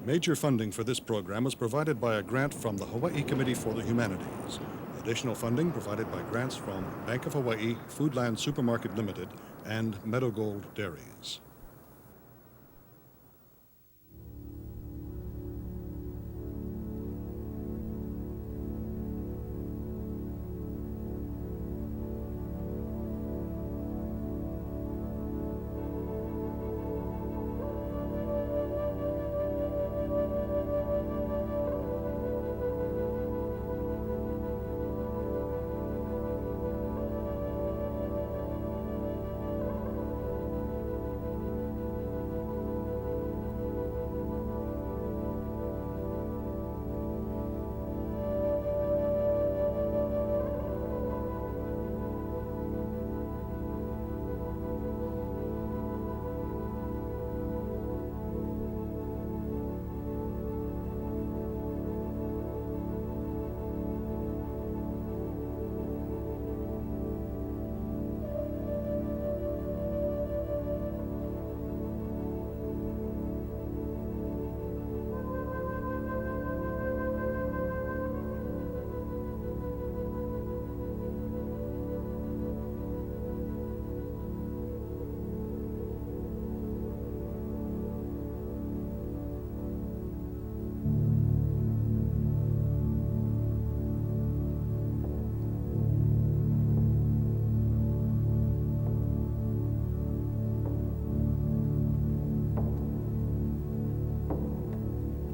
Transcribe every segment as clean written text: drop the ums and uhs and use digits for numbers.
Major funding for this program was provided by a grant from the Hawaii Committee for the Humanities. Additional funding provided by grants from Bank of Hawaii, Foodland Supermarket Limited, and Meadow Gold Dairies.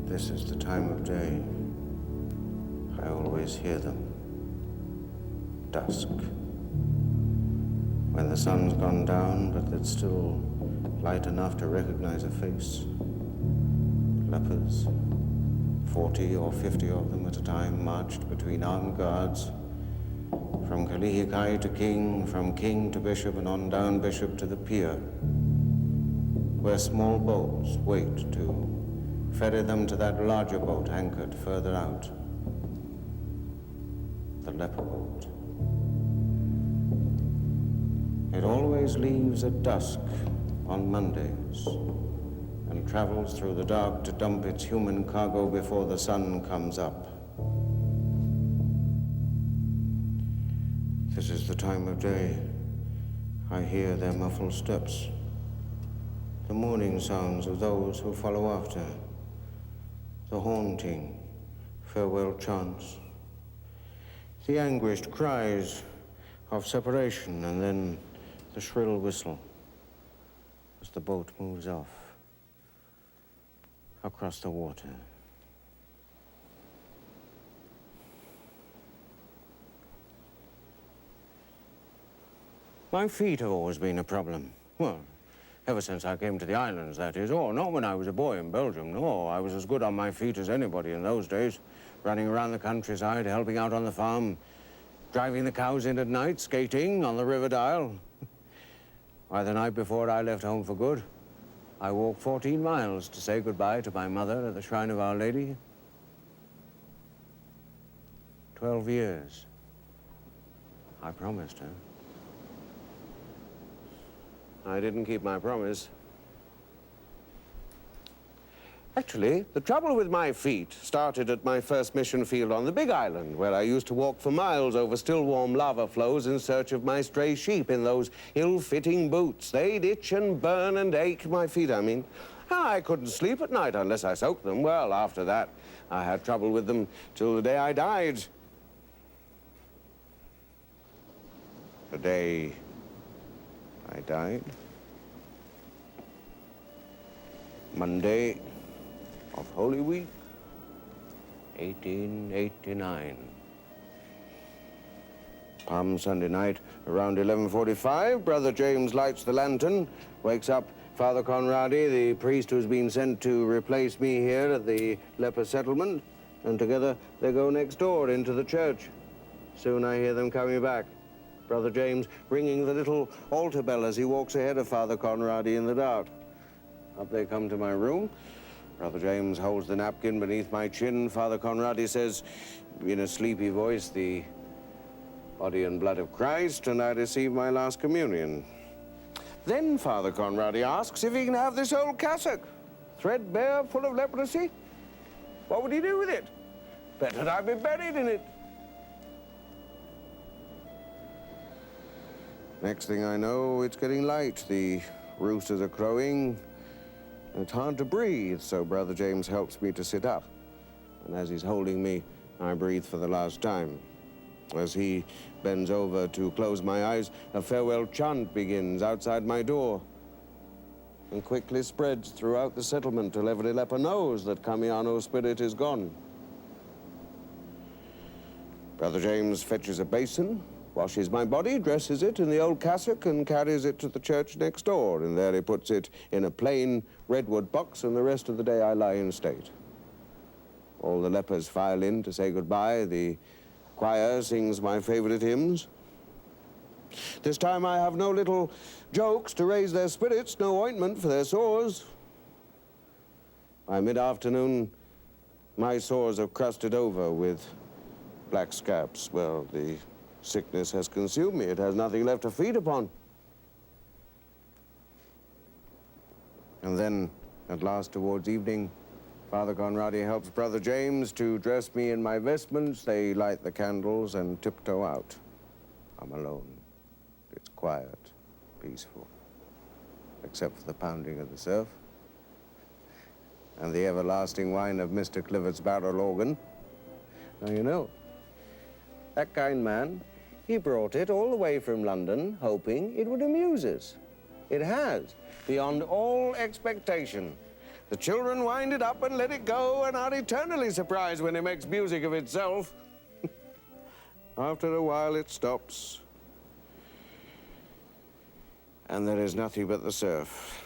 This is the time of day. I always hear them. Dusk. When the sun's gone down, but it's still light enough to recognize a face. Lepers, 40 or 50 of them at a time, marched between armed guards, from Kalihikai to king, from king to bishop, and on down bishop to the pier, where small boats wait to ferry them to that larger boat anchored further out, the leper boat. It always leaves at dusk on Mondays and travels through the dark to dump its human cargo before the sun comes up. This is the time of day. I hear their muffled steps, the morning sounds of those who follow after, the haunting farewell chants, the anguished cries of separation, and then the shrill whistle as the boat moves off across the water. My feet have always been a problem. Well, ever since I came to the islands, that is. Oh, not when I was a boy in Belgium. No, I was as good on my feet as anybody in those days, running around the countryside, helping out on the farm, driving the cows in at night, skating on the River Dial. Why, the night before I left home for good, I walked 14 miles to say goodbye to my mother at the Shrine of Our Lady. 12 years. I promised her. I didn't keep my promise. Actually, the trouble with my feet started at my first mission field on the Big Island, where I used to walk for miles over still warm lava flows in search of my stray sheep in those ill-fitting boots. They'd itch and burn and ache, my feet, I mean. And I couldn't sleep at night unless I soaked them. Well, after that, I had trouble with them till the day I died. The day I died. Monday of Holy Week, 1889. Palm Sunday night, around 11:45, Brother James lights the lantern, wakes up Father Conradi, the priest who's been sent to replace me here at the leper settlement, and together they go next door into the church. Soon I hear them coming back. Brother James ringing the little altar bell as he walks ahead of Father Conradi in the dark. Up they come to my room. Brother James holds the napkin beneath my chin. Father Conradi says, in a sleepy voice, the body and blood of Christ, and I receive my last communion. Then Father Conradi asks if he can have this old cassock, threadbare, full of leprosy. What would he do with it? Better I'd be buried in it. Next thing I know, it's getting light. The roosters are crowing. It's hard to breathe, so Brother James helps me to sit up. And as he's holding me, I breathe for the last time. As he bends over to close my eyes, a farewell chant begins outside my door and quickly spreads throughout the settlement till every leper knows that Kamiano's spirit is gone. Brother James fetches a basin, washes my body, dresses it in the old cassock, and carries it to the church next door, and there he puts it in a plain redwood box, and the rest of the day I lie in state. All the lepers file in to say goodbye. The choir sings my favorite hymns. This time I have no little jokes to raise their spirits, no ointment for their sores. By mid-afternoon, my sores have crusted over with black scabs. Well, the sickness has consumed me. It has nothing left to feed upon. And then, at last, towards evening, Father Conradi helps Brother James to dress me in my vestments. They light the candles and tiptoe out. I'm alone. It's quiet, peaceful, except for the pounding of the surf and the everlasting whine of Mr. Clifford's barrel organ. Now, you know, that kind man, he brought it all the way from London, hoping it would amuse us. It has, beyond all expectation. The children wind it up and let it go and are eternally surprised when it makes music of itself. After a while, it stops. And there is nothing but the surf.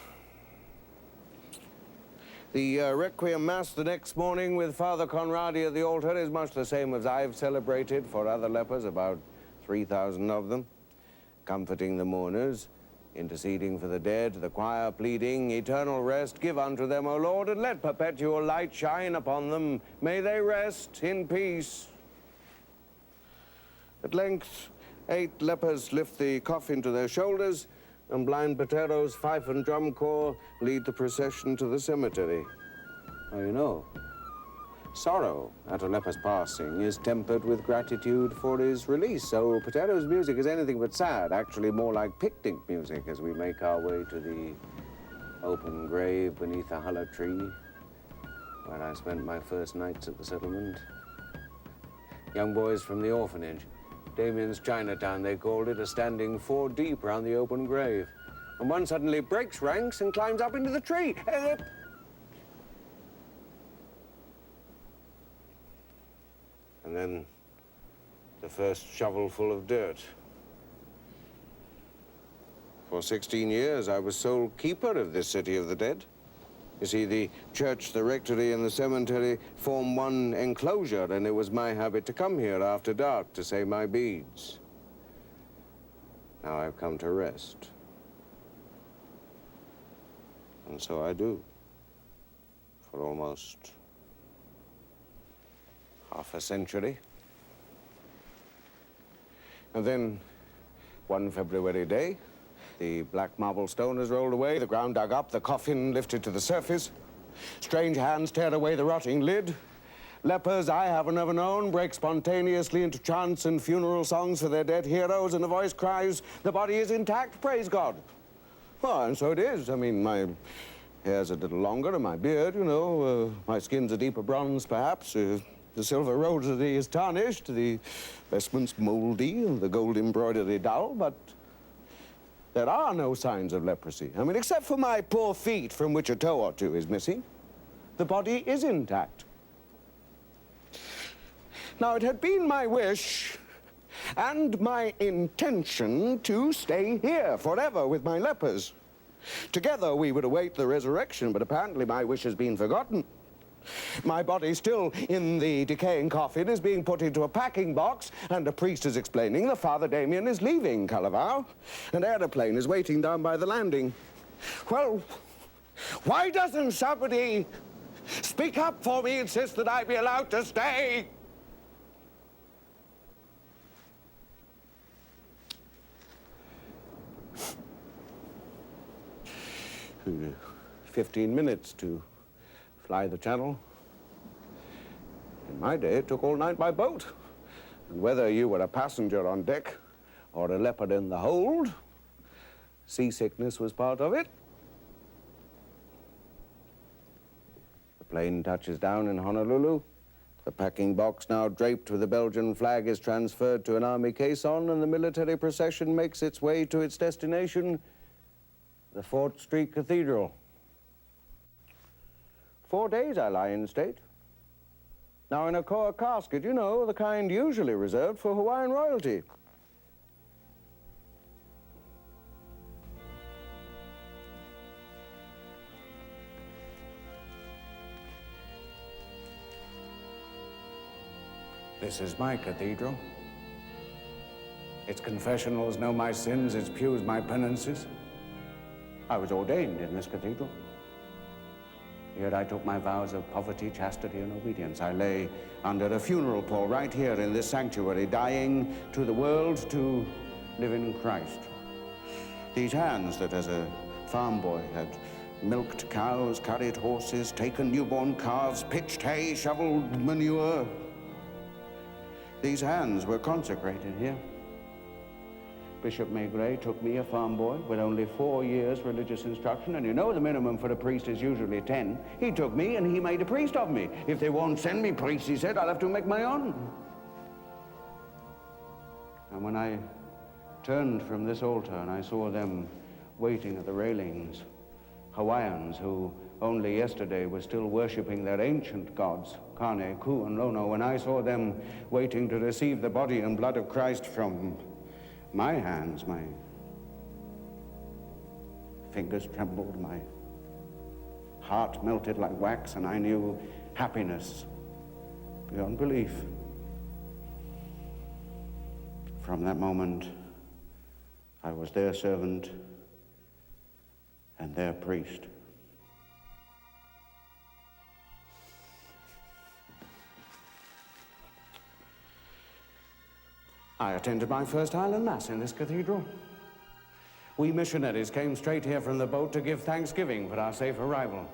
The Requiem Mass the next morning with Father Conradi at the altar is much the same as I've celebrated for other lepers, about 3,000 of them, comforting the mourners, interceding for the dead, the choir pleading, eternal rest give unto them, O Lord, and let perpetual light shine upon them. May they rest in peace. At length, 8 lepers lift the coffin to their shoulders, and blind Patero's fife and drum corps lead the procession to the cemetery. Oh, you know, sorrow at a leper's passing is tempered with gratitude for his release, so Patero's music is anything but sad, actually more like picnic music as we make our way to the open grave beneath a hollow tree where I spent my first nights at the settlement. Young boys from the orphanage, Damien's Chinatown, they called it, are standing 4 deep round the open grave. And one suddenly breaks ranks and climbs up into the tree. And then the first shovelful of dirt. For 16 years, I was sole keeper of this city of the dead. You see, the church, the rectory, and the cemetery form one enclosure, and it was my habit to come here after dark to say my beads. Now I've come to rest. And so I do. For almost half a century. And then, one February day, the black marble stone is rolled away, the ground dug up, the coffin lifted to the surface. Strange hands tear away the rotting lid. Lepers I haven't ever known break spontaneously into chants and funeral songs for their dead heroes, and the voice cries, "The body is intact, praise God." Well, and so it is. I mean, my hair's a little longer, and my beard, you know, my skin's a deeper bronze, perhaps. The silver rosary is tarnished, the vestments mouldy, and the gold embroidery dull, but there are no signs of leprosy. I mean, except for my poor feet, from which a toe or two is missing. The body is intact. Now, it had been my wish and my intention to stay here forever with my lepers. Together, we would await the resurrection, but apparently my wish has been forgotten. My body, still in the decaying coffin, is being put into a packing box, and a priest is explaining that Father Damien is leaving Kalaupapa. An aeroplane is waiting down by the landing. Well, why doesn't somebody speak up for me, insist that I be allowed to stay? 15 minutes to fly the channel. In my day, it took all night by boat. And whether you were a passenger on deck or a leopard in the hold, seasickness was part of it. The plane touches down in Honolulu. The packing box, now draped with the Belgian flag, is transferred to an army caisson, and the military procession makes its way to its destination, the Fort Street Cathedral. 4 days I lie in state. Now in a koa casket, you know, the kind usually reserved for Hawaiian royalty. This is my cathedral. Its confessionals know my sins, its pews my penances. I was ordained in this cathedral. Here I took my vows of poverty, chastity, and obedience. I lay under a funeral pall right here in this sanctuary, dying to the world to live in Christ. These hands that as a farm boy had milked cows, carried horses, taken newborn calves, pitched hay, shoveled manure. These hands were consecrated here. Bishop Maigret took me, a farm boy, with only 4 years religious instruction, and you know the minimum for a priest is usually 10. He took me and he made a priest of me. If they won't send me priests, he said, I'll have to make my own. And when I turned from this altar and I saw them waiting at the railings, Hawaiians who only yesterday were still worshipping their ancient gods, Kane, Ku, and Lono, when I saw them waiting to receive the body and blood of Christ from my hands, my fingers trembled, my heart melted like wax, and I knew happiness beyond belief. From that moment, I was their servant and their priest. I attended my first Island Mass in this cathedral. We missionaries came straight here from the boat to give thanksgiving for our safe arrival.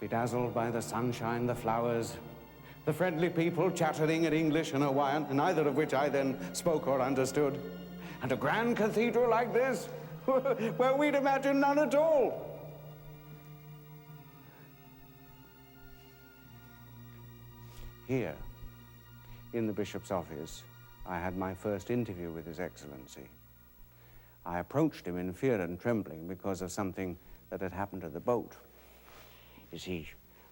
Bedazzled by the sunshine, the flowers, the friendly people chattering in English and Hawaiian, neither of which I then spoke or understood. And a grand cathedral like this, where we'd imagined none at all. Here, in the bishop's office, I had my first interview with His Excellency. I approached him in fear and trembling because of something that had happened to the boat. You see,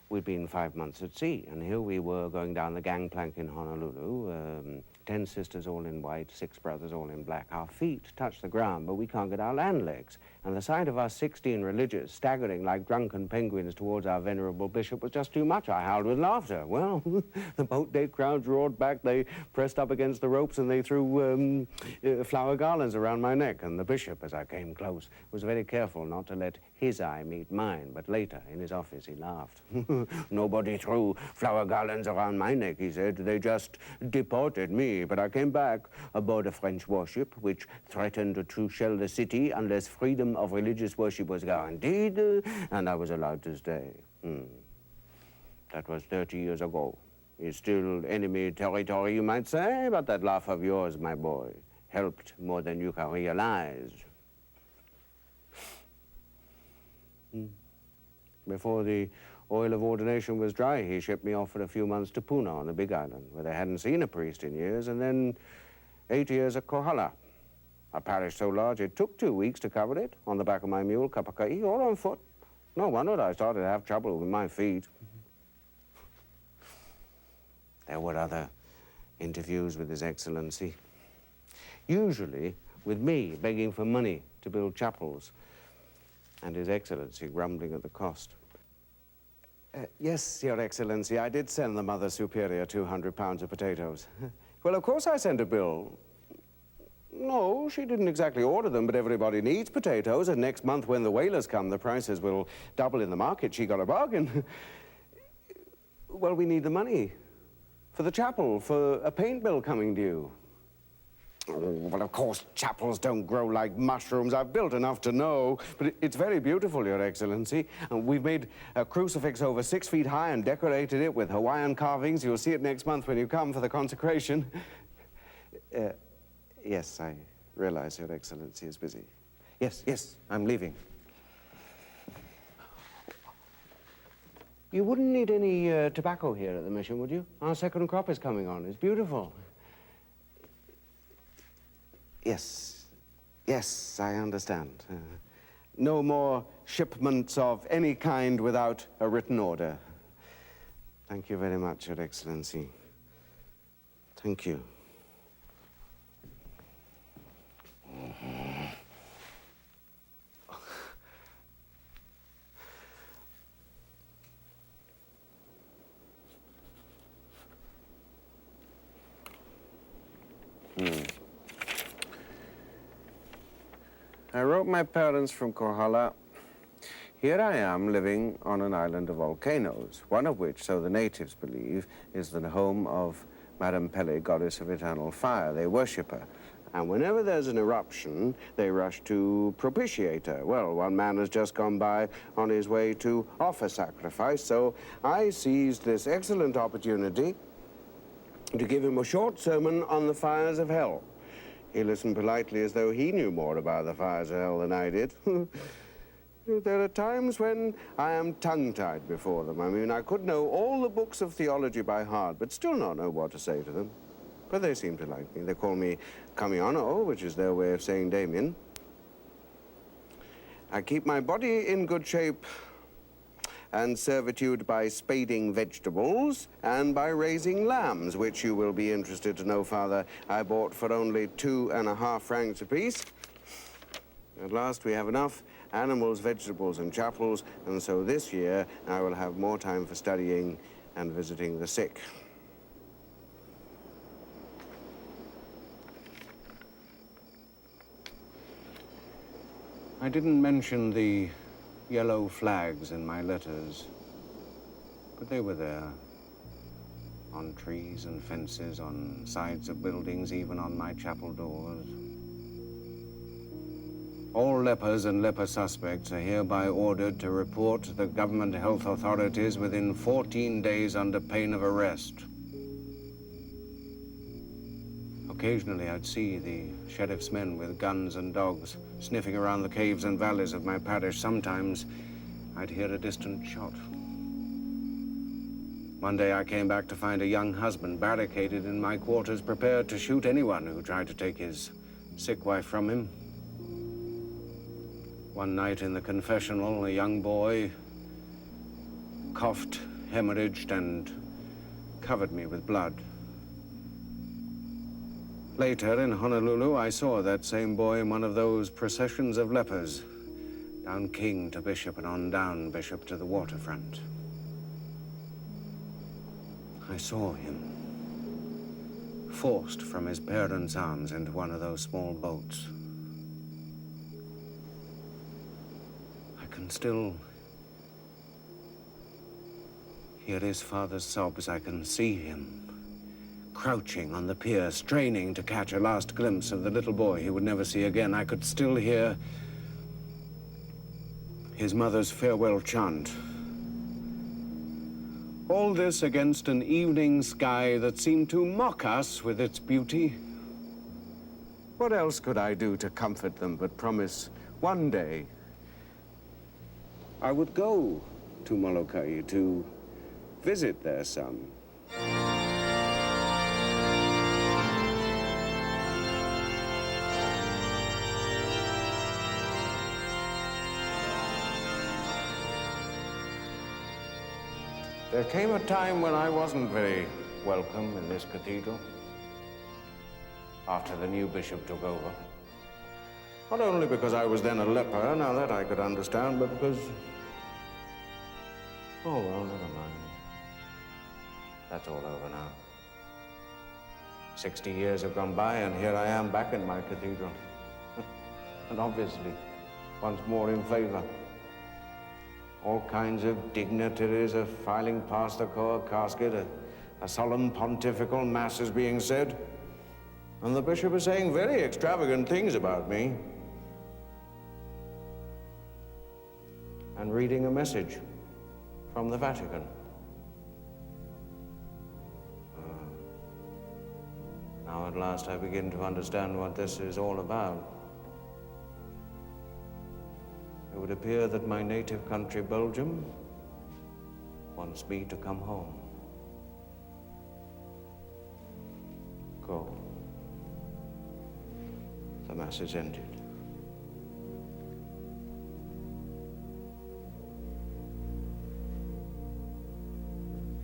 we'd been 5 months at sea, and here we were going down the gangplank in Honolulu, 10 sisters all in white, 6 brothers all in black. Our feet touch the ground, but we can't get our land legs. And the sight of us 16 religious staggering like drunken penguins towards our venerable bishop was just too much. I howled with laughter. Well, the boat day crowds roared back. They pressed up against the ropes and they threw flower garlands around my neck. And the bishop, as I came close, was very careful not to let his eye meet mine. But later, in his office, he laughed. Nobody threw flower garlands around my neck, he said. They just deported me. But I came back aboard a French warship which threatened to shell the city unless freedom of religious worship was guaranteed, and I was allowed to stay. That was 30 years ago. It's still enemy territory, you might say, but that laugh of yours, my boy, helped more than you can realize. Before the oil of ordination was dry, he shipped me off for a few months to Puna on the Big Island, where they hadn't seen a priest in years, and then 8 years at Kohala, a parish so large it took 2 weeks to cover it, on the back of my mule, Kapaka'i, or on foot. No wonder I started to have trouble with my feet. There were other interviews with His Excellency, usually with me begging for money to build chapels, and His Excellency grumbling at the cost. Yes, Your Excellency, I did send the Mother Superior 200 pounds of potatoes. Well, of course I sent a bill. No, she didn't exactly order them, but everybody needs potatoes, and next month when the whalers come, the prices will double in the market. She got a bargain. Well, we need the money for the chapel, for a paint bill coming due. Oh, well, of course, chapels don't grow like mushrooms. I've built enough to know. But it's very beautiful, Your Excellency. And we've made a crucifix over 6 feet high and decorated it with Hawaiian carvings. You'll see it next month when you come for the consecration. Yes, I realize Your Excellency is busy. Yes, I'm leaving. You wouldn't need any tobacco here at the mission, would you? Our second crop is coming on. It's beautiful. Yes, I understand. No more shipments of any kind without a written order. Thank you very much, Your Excellency. Thank you. I wrote my parents from Kohala. Here I am living on an island of volcanoes, one of which, so the natives believe, is the home of Madame Pele, goddess of eternal fire. They worship her. And whenever there's an eruption, they rush to propitiate her. Well, one man has just gone by on his way to offer sacrifice, so I seized this excellent opportunity to give him a short sermon on the fires of hell. He listened politely as though he knew more about the fires of hell than I did. There are times when I am tongue-tied before them. I mean, I could know all the books of theology by heart, but still not know what to say to them. But they seem to like me. They call me Kamiano, which is their way of saying Damien. I keep my body in good shape and servitude by spading vegetables and by raising lambs, which you will be interested to know, Father, I bought for only 2.5 francs apiece. At last we have enough animals, vegetables, and chapels, and so this year I will have more time for studying and visiting the sick. I didn't mention the yellow flags in my letters, but they were there, on trees and fences, on sides of buildings, even on my chapel doors. All lepers and leper suspects are hereby ordered to report to the government health authorities within 14 days under pain of arrest. Occasionally I'd see the sheriff's men with guns and dogs sniffing around the caves and valleys of my parish. Sometimes I'd hear a distant shot. One day I came back to find a young husband barricaded in my quarters, prepared to shoot anyone who tried to take his sick wife from him. One night in the confessional, a young boy coughed, hemorrhaged, and covered me with blood. Later, in Honolulu, I saw that same boy in one of those processions of lepers, down King to Bishop and on down Bishop to the waterfront. I saw him forced from his parents' arms into one of those small boats. I can still hear his father's sobs. I can see him crouching on the pier, straining to catch a last glimpse of the little boy he would never see again. I could still hear his mother's farewell chant. All this against an evening sky that seemed to mock us with its beauty. What else could I do to comfort them but promise one day I would go to Moloka'i to visit their son? There came a time when I wasn't very welcome in this cathedral, after the new bishop took over. Not only because I was then a leper, now that I could understand, but because... Oh, well, never mind. That's all over now. 60 years have gone by, and here I am back in my cathedral. And obviously, once more in favor. All kinds of dignitaries are filing past the casket. A solemn pontifical mass is being said. And the bishop is saying very extravagant things about me. And reading a message from the Vatican. Now at last I begin to understand what this is all about. It would appear that my native country, Belgium, wants me to come home. Go. The Mass is ended.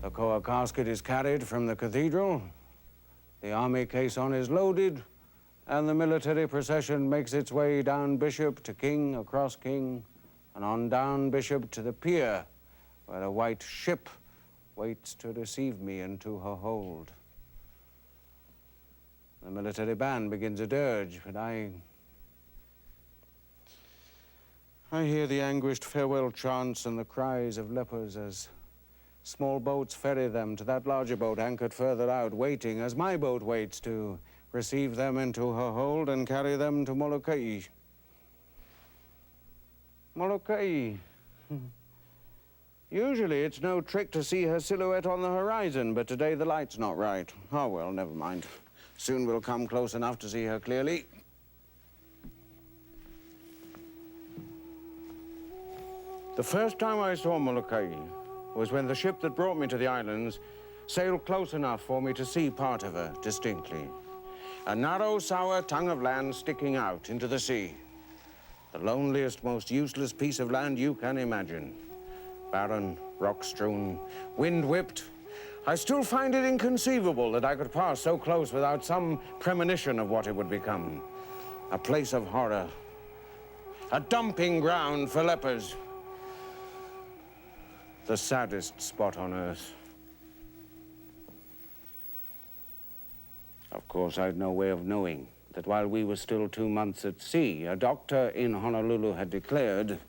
The Koa casket is carried from the cathedral, the army caisson is loaded, and the military procession makes its way down Bishop to King, across King, and on down Bishop to the pier, where a white ship waits to receive me into her hold. The military band begins a dirge, but I hear the anguished farewell chants and the cries of lepers as small boats ferry them to that larger boat anchored further out, waiting as my boat waits to receive them into her hold and carry them to Moloka'i. Moloka'i. Usually it's no trick to see her silhouette on the horizon, but today the light's not right. Oh, well, never mind. Soon we'll come close enough to see her clearly. The first time I saw Moloka'i was when the ship that brought me to the islands sailed close enough for me to see part of her distinctly. A narrow, sour tongue of land sticking out into the sea. The loneliest, most useless piece of land you can imagine. Barren, rock-strewn, wind-whipped. I still find it inconceivable that I could pass so close without some premonition of what it would become. A place of horror. A dumping ground for lepers. The saddest spot on earth. Of course, I'd no way of knowing that while we were still 2 months at sea, a doctor in Honolulu had declared,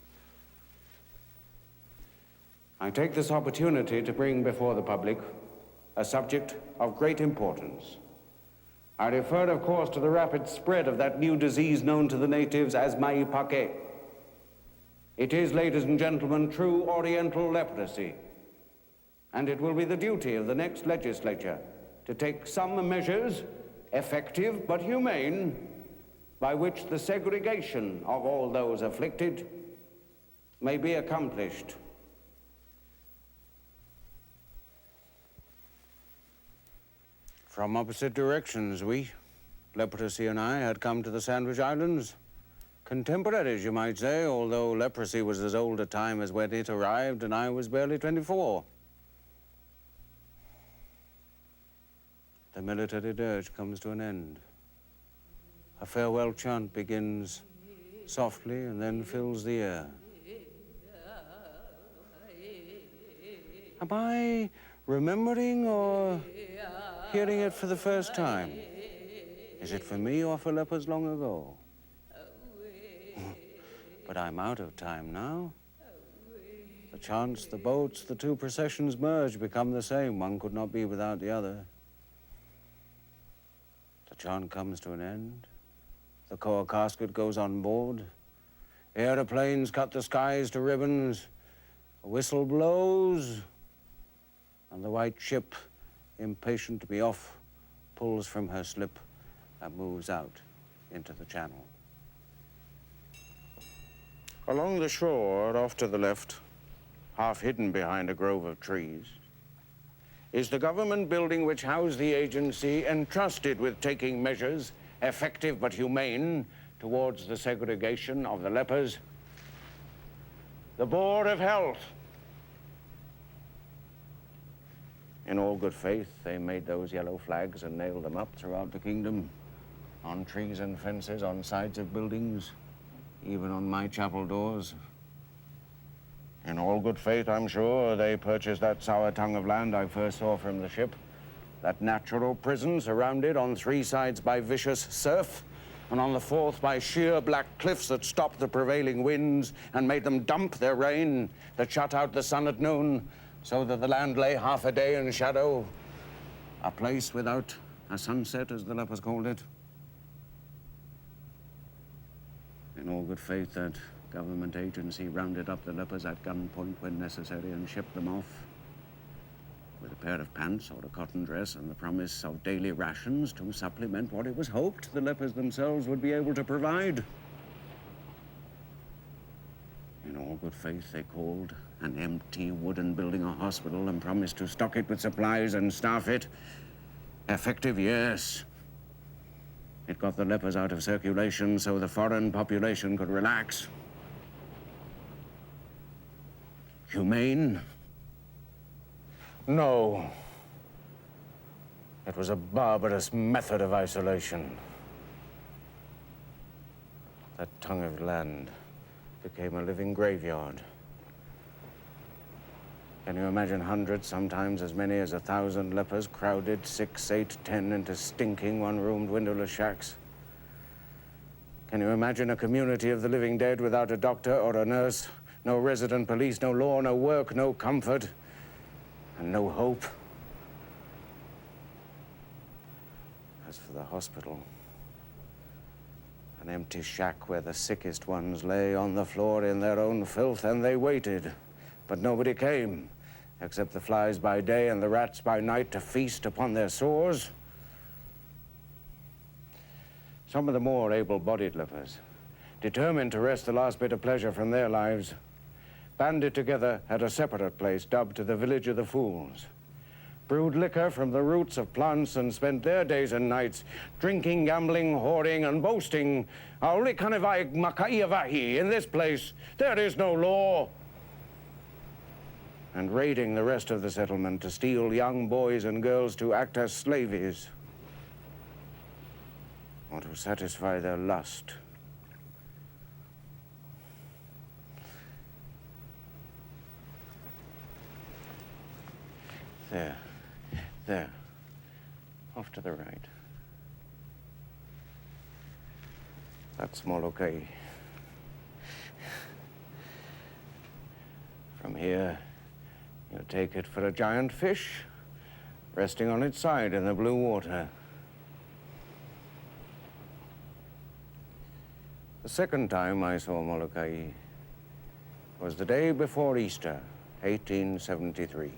"I take this opportunity to bring before the public a subject of great importance. I refer, of course, to the rapid spread of that new disease known to the natives as maipake. It is, ladies and gentlemen, true Oriental leprosy. And it will be the duty of the next legislature to take some measures, effective but humane, by which the segregation of all those afflicted may be accomplished." From opposite directions, we, leprosy and I, had come to the Sandwich Islands. Contemporaries, you might say, although leprosy was as old a time as when it arrived and I was barely 24. The military dirge comes to an end. A farewell chant begins softly and then fills the air. Am I remembering or hearing it for the first time? Is it for me or for lepers long ago? But I'm out of time now. The chants, the boats, the two processions merge, become the same. One could not be without the other. The chant comes to an end. The Koa casket goes on board. Aeroplanes cut the skies to ribbons. A whistle blows. And the white ship, impatient to be off, pulls from her slip and moves out into the channel. Along the shore, off to the left, half hidden behind a grove of trees, is the government building which housed the agency entrusted with taking measures, effective but humane, towards the segregation of the lepers. The Board of Health. In all good faith, they made those yellow flags and nailed them up throughout the kingdom, on trees and fences, on sides of buildings, even on my chapel doors. In all good faith, I'm sure, they purchased that sour tongue of land I first saw from the ship, that natural prison surrounded on 3 sides by vicious surf, and on the 4th by sheer black cliffs that stopped the prevailing winds and made them dump their rain, that shut out the sun at noon, so that the land lay half a day in shadow. A place without a sunset, as the lepers called it. In all good faith, that government agency rounded up the lepers at gunpoint when necessary and shipped them off with a pair of pants or a cotton dress and the promise of daily rations to supplement what it was hoped the lepers themselves would be able to provide. In all good faith, they called an empty wooden building a hospital and promised to stock it with supplies and staff it. Effective, yes. It got the lepers out of circulation so the foreign population could relax. Humane? No. It was a barbarous method of isolation. That tongue of land became a living graveyard. Can you imagine hundreds, sometimes as many as 1,000 lepers crowded 6, 8, 10 into stinking one-roomed windowless shacks? Can you imagine a community of the living dead without a doctor or a nurse, no resident police, no law, no work, no comfort, and no hope? As for the hospital, an empty shack where the sickest ones lay on the floor in their own filth, and they waited. But nobody came, except the flies by day and the rats by night to feast upon their sores. Some of the more able-bodied lepers, determined to wrest the last bit of pleasure from their lives, banded together at a separate place dubbed the Village of the Fools, brewed liquor from the roots of plants and spent their days and nights drinking, gambling, whoring, and boasting, "Auli kanevai makaiavahi, in this place there is no law," and raiding the rest of the settlement to steal young boys and girls to act as slaves or to satisfy their lust. There, off to the right. That's Moloka'i. From here, you take it for a giant fish, resting on its side in the blue water. The second time I saw Moloka'i was the day before Easter, 1873.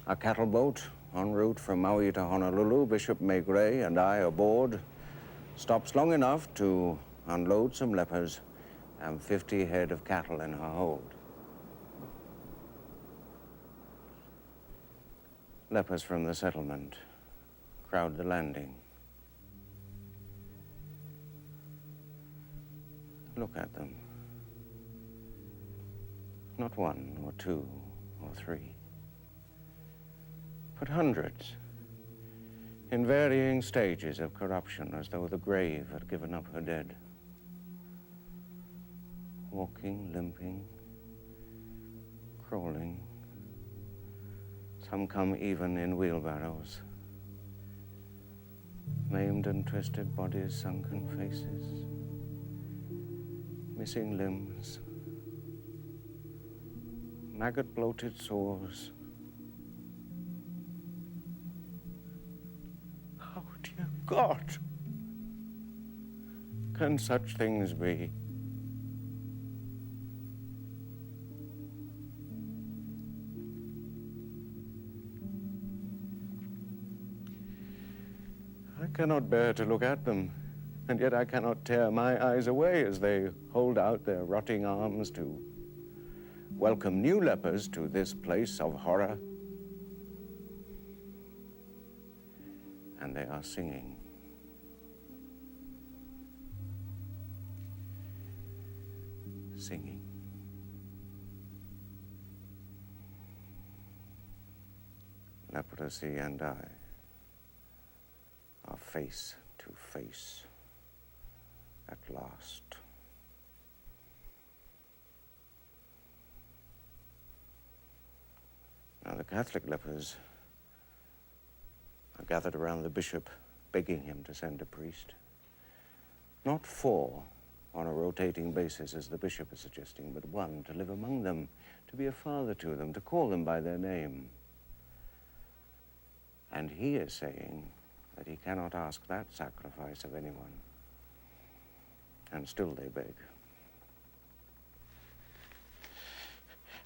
A cattle boat en route from Maui to Honolulu, Bishop Maigret and I aboard, stops long enough to unload some lepers and 50 head of cattle in her hold. Lepers from the settlement crowd the landing. Look at them. Not one or two or three, but hundreds, in varying stages of corruption, as though the grave had given up her dead. Walking, limping, crawling. Some come even in wheelbarrows. Maimed and twisted bodies, sunken faces, missing limbs, maggot-bloated sores. How, dear God, can such things be? I cannot bear to look at them, and yet I cannot tear my eyes away as they hold out their rotting arms to welcome new lepers to this place of horror. And they are singing. Singing. Leprosy and I are face to face at last. Now the Catholic lepers are gathered around the bishop, begging him to send a priest. Not 4 on a rotating basis, as the bishop is suggesting, but 1 to live among them, to be a father to them, to call them by their name. And he is saying that he cannot ask that sacrifice of anyone. And still they beg.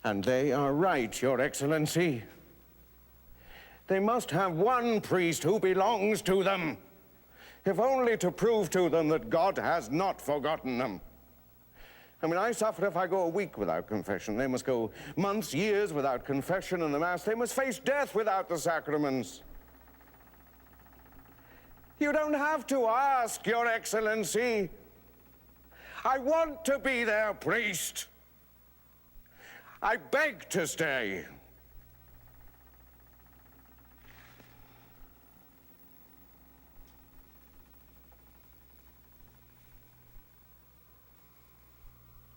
And they are right, Your Excellency. They must have one priest who belongs to them, if only to prove to them that God has not forgotten them. I mean, I suffer if I go a week without confession. They must go months, years without confession and the Mass. They must face death without the sacraments. You don't have to ask, Your Excellency. I want to be their priest. I beg to stay.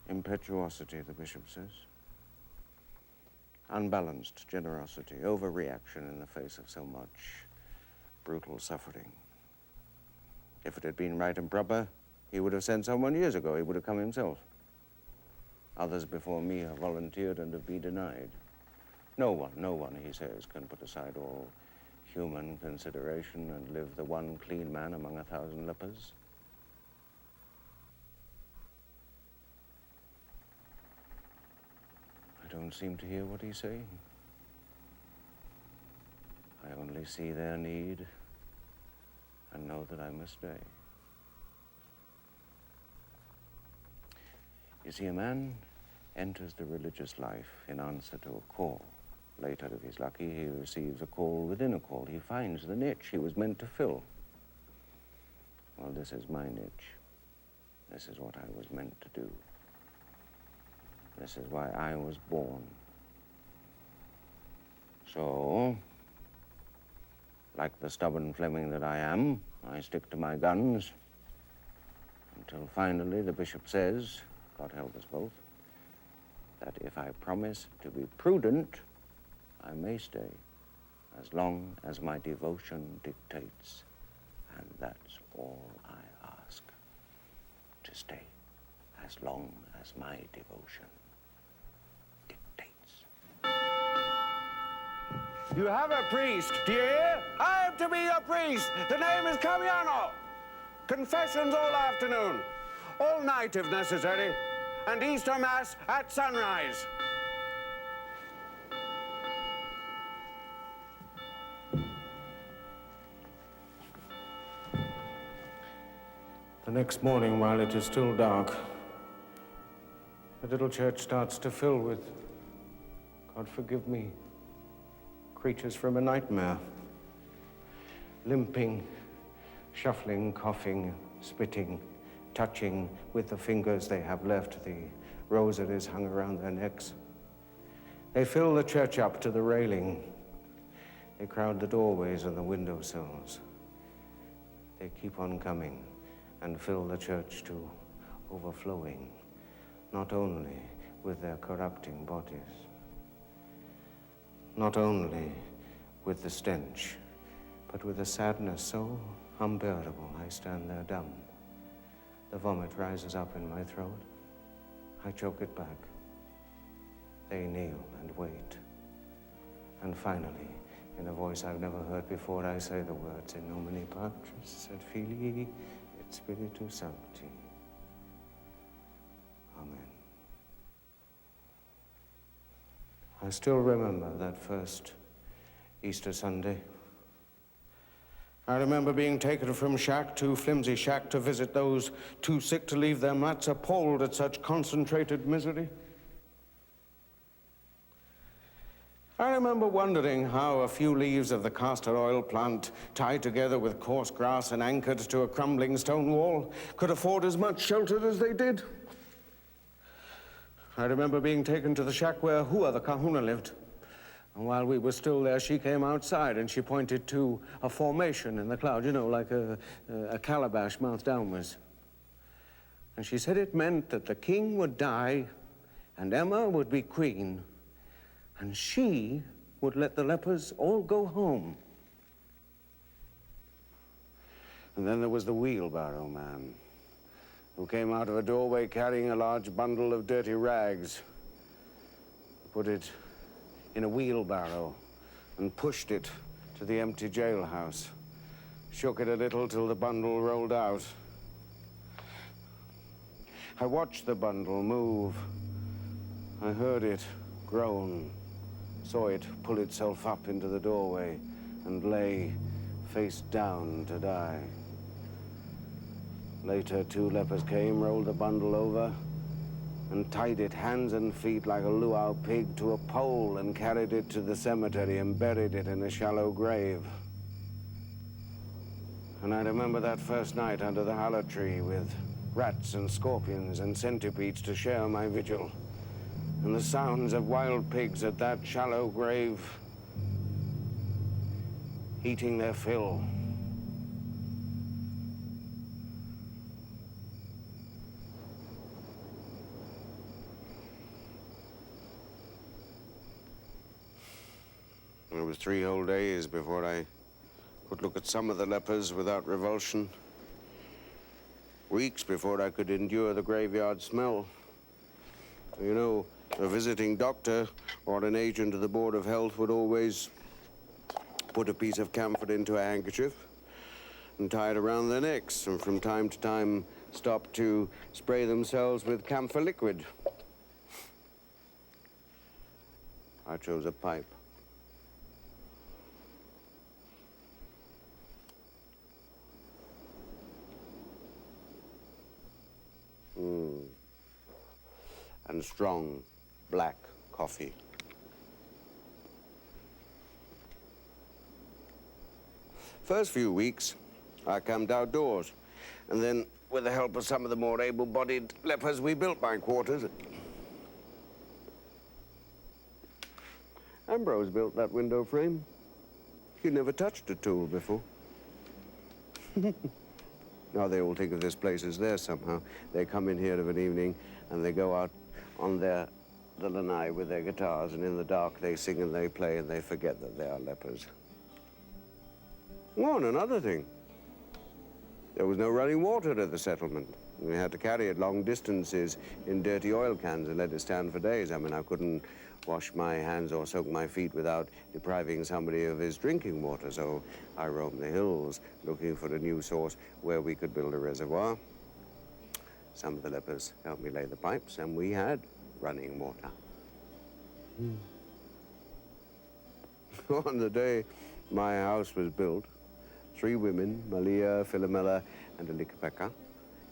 Impetuosity, the bishop says. Unbalanced generosity, overreaction in the face of so much brutal suffering. If it had been right and proper, he would have sent someone years ago. He would have come himself. Others before me have volunteered and have been denied. No one, he says, can put aside all human consideration and live the one clean man among 1,000 lepers. I don't seem to hear what he's saying. I only see their need and know that I must stay. You see, a man enters the religious life in answer to a call. Later, if he's lucky, he receives a call within a call. He finds the niche he was meant to fill. Well, this is my niche. This is what I was meant to do. This is why I was born. So, like the stubborn Fleming that I am, I stick to my guns until finally the bishop says, God help us both, that if I promise to be prudent, I may stay as long as my devotion dictates. And that's all I ask, to stay as long as my devotion dictates. You have a priest, do you hear? I am to be your priest. The name is Camiano. Confessions all afternoon, all night if necessary, and Easter Mass at sunrise. The next morning, while it is still dark, the little church starts to fill with, God forgive me, creatures from a nightmare. Limping, shuffling, coughing, spitting, touching with the fingers they have left the rosaries hung around their necks. They fill the church up to the railing. They crowd the doorways and the windowsills. They keep on coming and fill the church to overflowing, not only with their corrupting bodies, not only with the stench, but with a sadness so unbearable I stand there dumb. The vomit rises up in my throat. I choke it back. They kneel and wait. And finally, in a voice I've never heard before, I say the words, In nomine Patris et Filii et Spiritus Sancti. Amen. I still remember that first Easter Sunday. I remember being taken from shack to flimsy shack to visit those too sick to leave their mats, appalled at such concentrated misery. I remember wondering how a few leaves of the castor oil plant, tied together with coarse grass and anchored to a crumbling stone wall, could afford as much shelter as they did. I remember being taken to the shack where Hua, the kahuna, lived. And while we were still there, she came outside and she pointed to a formation in the cloud, you know, like a calabash mouth downwards. And she said it meant that the king would die and Emma would be queen, and she would let the lepers all go home. And then there was the wheelbarrow man, who came out of a doorway carrying a large bundle of dirty rags, put it in a wheelbarrow and pushed it to the empty jailhouse, shook it a little till the bundle rolled out. I watched the bundle move. I heard it groan, saw it pull itself up into the doorway and lay face down to die. Later, 2 lepers came, rolled the bundle over, and tied it hands and feet like a luau pig to a pole and carried it to the cemetery and buried it in a shallow grave. And I remember that first night under the hala tree with rats and scorpions and centipedes to share my vigil, and the sounds of wild pigs at that shallow grave eating their fill. It was 3 whole days before I could look at some of the lepers without revulsion. Weeks before I could endure the graveyard smell. You know, a visiting doctor or an agent of the Board of Health would always put a piece of camphor into a handkerchief and tie it around their necks, and from time to time stop to spray themselves with camphor liquid. I chose a pipe. And strong black coffee. First few weeks, I camped outdoors, and then, with the help of some of the more able-bodied lepers, we built my quarters. Ambrose built that window frame. He never touched a tool before. Now they all think of this place as theirs somehow. They come in here of an evening, and they go out on the lanai with their guitars, and in the dark they sing and they play and they forget that they are lepers. Oh, and another thing. There was no running water at the settlement. We had to carry it long distances in dirty oil cans and let it stand for days. I mean, I couldn't wash my hands or soak my feet without depriving somebody of his drinking water, so I roamed the hills looking for a new source where we could build a reservoir. Some of the lepers helped me lay the pipes, and we had running water. On the day my house was built, 3 women, Malia, Philomela, and Alikapeka,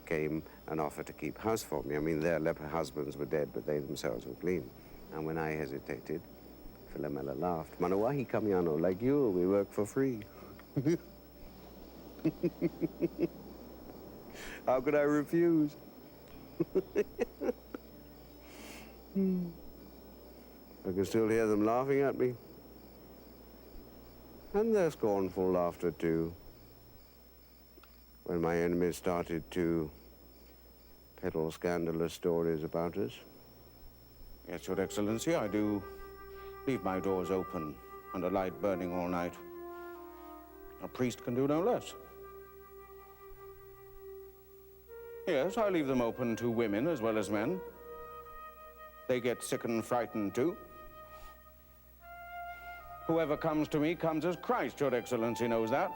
came and offered to keep house for me. I mean, their leper husbands were dead, but they themselves were clean. And when I hesitated, Philomela laughed. Manawahi kamiano, like you, we work for free. How could I refuse? I can still hear them laughing at me. And their scornful laughter, too, when my enemies started to peddle scandalous stories about us. Yes, Your Excellency, I do leave my doors open and a light burning all night. A priest can do no less. Yes, I leave them open to women as well as men. They get sick and frightened, too. Whoever comes to me comes as Christ, Your Excellency knows that.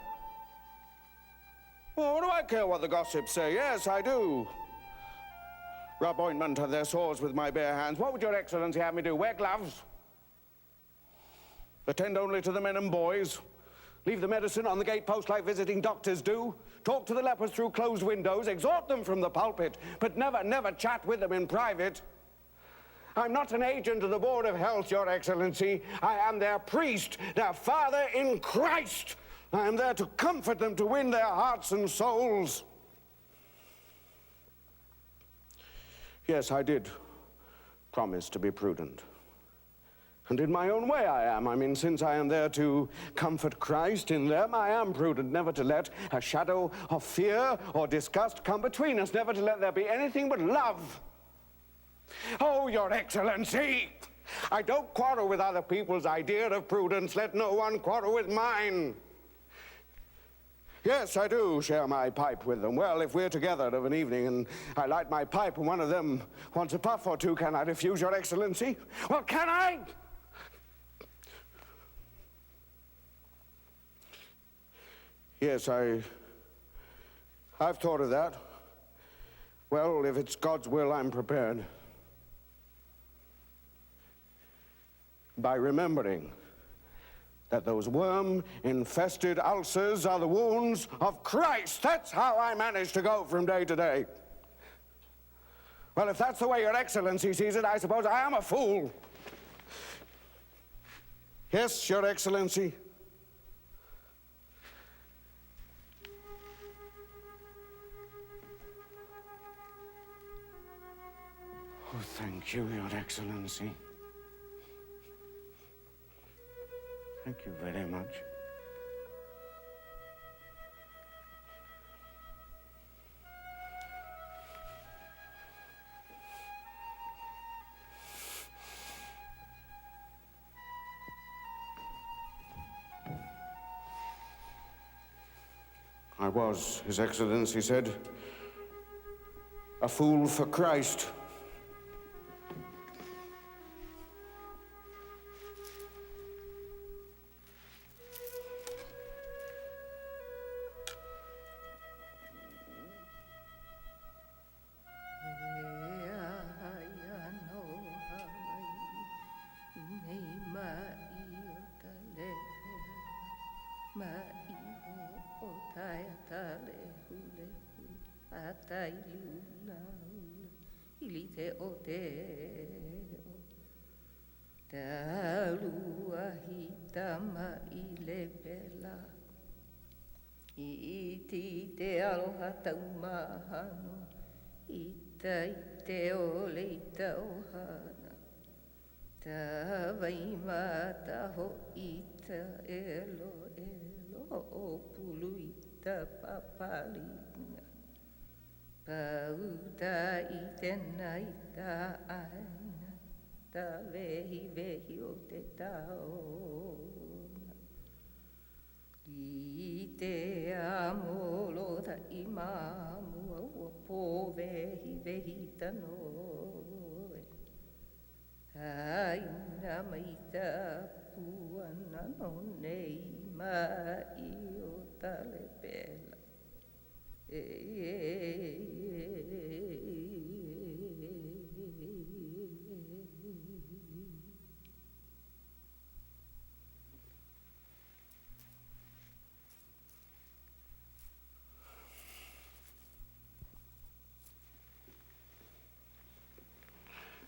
Well, what do I care what the gossips say? Yes, I do. Rub ointment on their sores with my bare hands. What would Your Excellency have me do? Wear gloves? Attend only to the men and boys? Leave the medicine on the gatepost like visiting doctors do? Talk to the lepers through closed windows? Exhort them from the pulpit, but never chat with them in private? I'm not an agent of the Board of Health, Your Excellency. I am their priest, their father in Christ. I am there to comfort them, to win their hearts and souls. Yes, I did promise to be prudent. And in my own way I am. I mean, since I am there to comfort Christ in them, I am prudent, never to let a shadow of fear or disgust come between us, never to let there be anything but love. Oh, Your Excellency, I don't quarrel with other people's idea of prudence. Let no one quarrel with mine. Yes, I do share my pipe with them. Well, if we're together of an evening and I light my pipe and one of them wants a puff or two, can I refuse, Your Excellency? Well, can I? Yes, I've thought of that. Well, if it's God's will, I'm prepared. By remembering that those worm-infested ulcers are the wounds of Christ. That's how I manage to go from day to day. Well, if that's the way Your Excellency sees it, I suppose I am a fool. Yes, Your Excellency. Oh, thank you, Your Excellency. Thank you very much. I was, His Excellency said, a fool for Christ.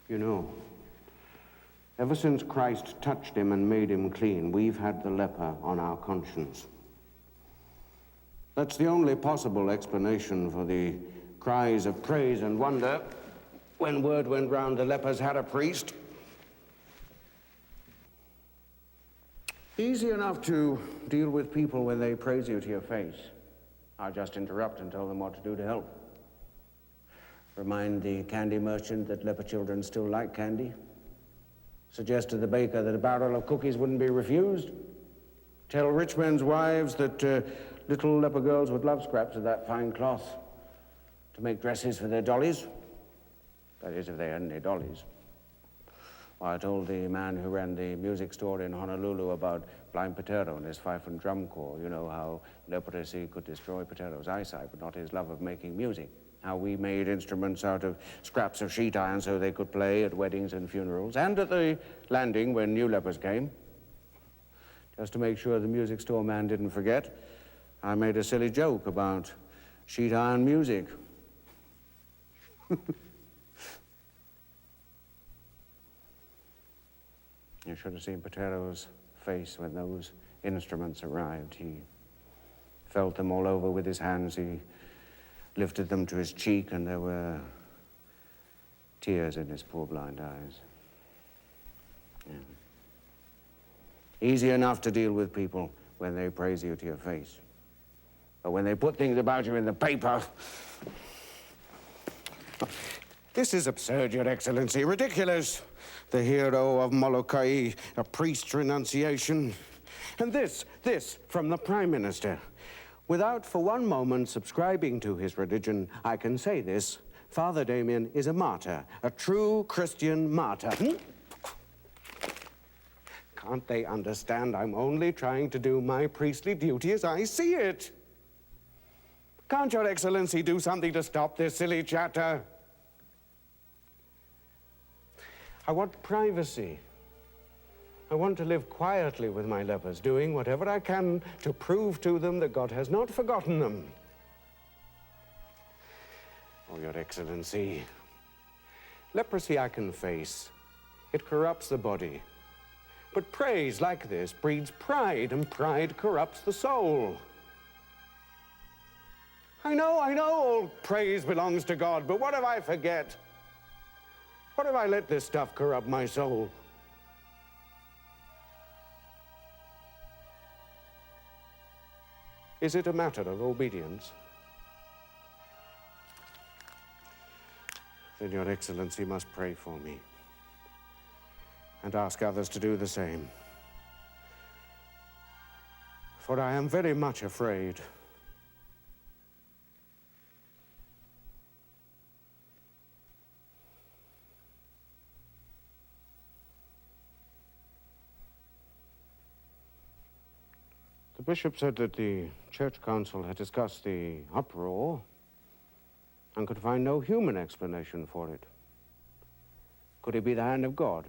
You know, ever since Christ touched him and made him clean, we've had the leper on our conscience. That's the only possible explanation for the cries of praise and wonder when word went round the lepers had a priest. Easy enough to deal with people when they praise you to your face. I'll just interrupt and tell them what to do to help. Remind the candy merchant that leper children still like candy. Suggest to the baker that a barrel of cookies wouldn't be refused. Tell rich men's wives that little leper girls would love scraps of that fine cloth to make dresses for their dollies. That is, if they had any dollies. Well, I told the man who ran the music store in Honolulu about Blind Patero and his fife and drum corps. You know how leprosy could destroy Patero's eyesight, but not his love of making music. How we made instruments out of scraps of sheet iron so they could play at weddings and funerals, and at the landing when new lepers came. Just to make sure the music store man didn't forget, I made a silly joke about sheet iron music. You should have seen Patero's face when those instruments arrived. He felt them all over with his hands. He lifted them to his cheek, and there were tears in his poor blind eyes. Yeah. Easy enough to deal with people when they praise you to your face. But when they put things about you in the paper... This is absurd, Your Excellency, ridiculous. The hero of Moloka'i, a priest's renunciation. And this from the Prime Minister. Without for one moment subscribing to his religion, I can say this: Father Damien is a martyr, a true Christian martyr. Can't they understand I'm only trying to do my priestly duty as I see it? Can't Your Excellency do something to stop this silly chatter? I want privacy. I want to live quietly with my lepers, doing whatever I can to prove to them that God has not forgotten them. Oh, Your Excellency, leprosy I can face. It corrupts the body. But praise like this breeds pride, and pride corrupts the soul. I know all praise belongs to God, but what if I forget? What if I let this stuff corrupt my soul? Is it a matter of obedience? Then Your Excellency must pray for me and ask others to do the same. For I am very much afraid. The bishop said that the church council had discussed the uproar and could find no human explanation for it. Could it be the hand of God?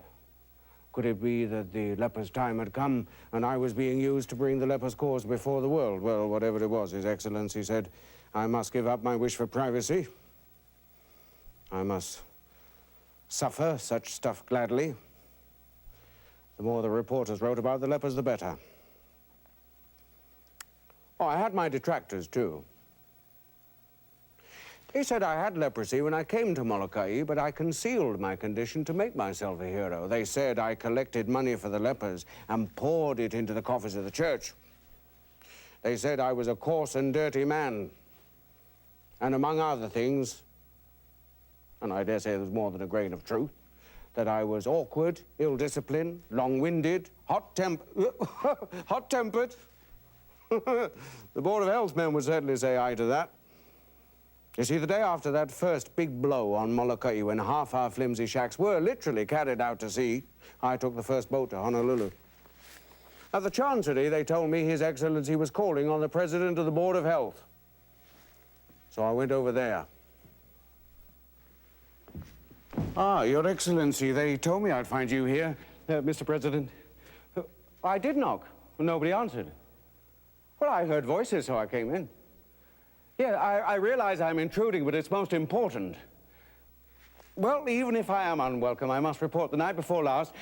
Could it be that the leper's time had come and I was being used to bring the leper's cause before the world? Well, whatever it was, His Excellency said, I must give up my wish for privacy. I must suffer such stuff gladly. The more the reporters wrote about the lepers, the better. Oh, I had my detractors, too. They said I had leprosy when I came to Moloka'i, but I concealed my condition to make myself a hero. They said I collected money for the lepers and poured it into the coffers of the church. They said I was a coarse and dirty man. And among other things, and I dare say there was more than a grain of truth, that I was awkward, ill-disciplined, long-winded, hot-tempered. The Board of Health men would certainly say aye to that. You see, the day after that first big blow on Moloka'i, when half our flimsy shacks were literally carried out to sea, I took the first boat to Honolulu. At the Chancery, they told me His Excellency was calling on the President of the Board of Health. So I went over there. Ah, Your Excellency, they told me I'd find you here, Mr. President. I did knock. Nobody answered. Well, I heard voices, so I came in. Yeah, I realize I'm intruding, but it's most important. Well, even if I am unwelcome, I must report the night before last,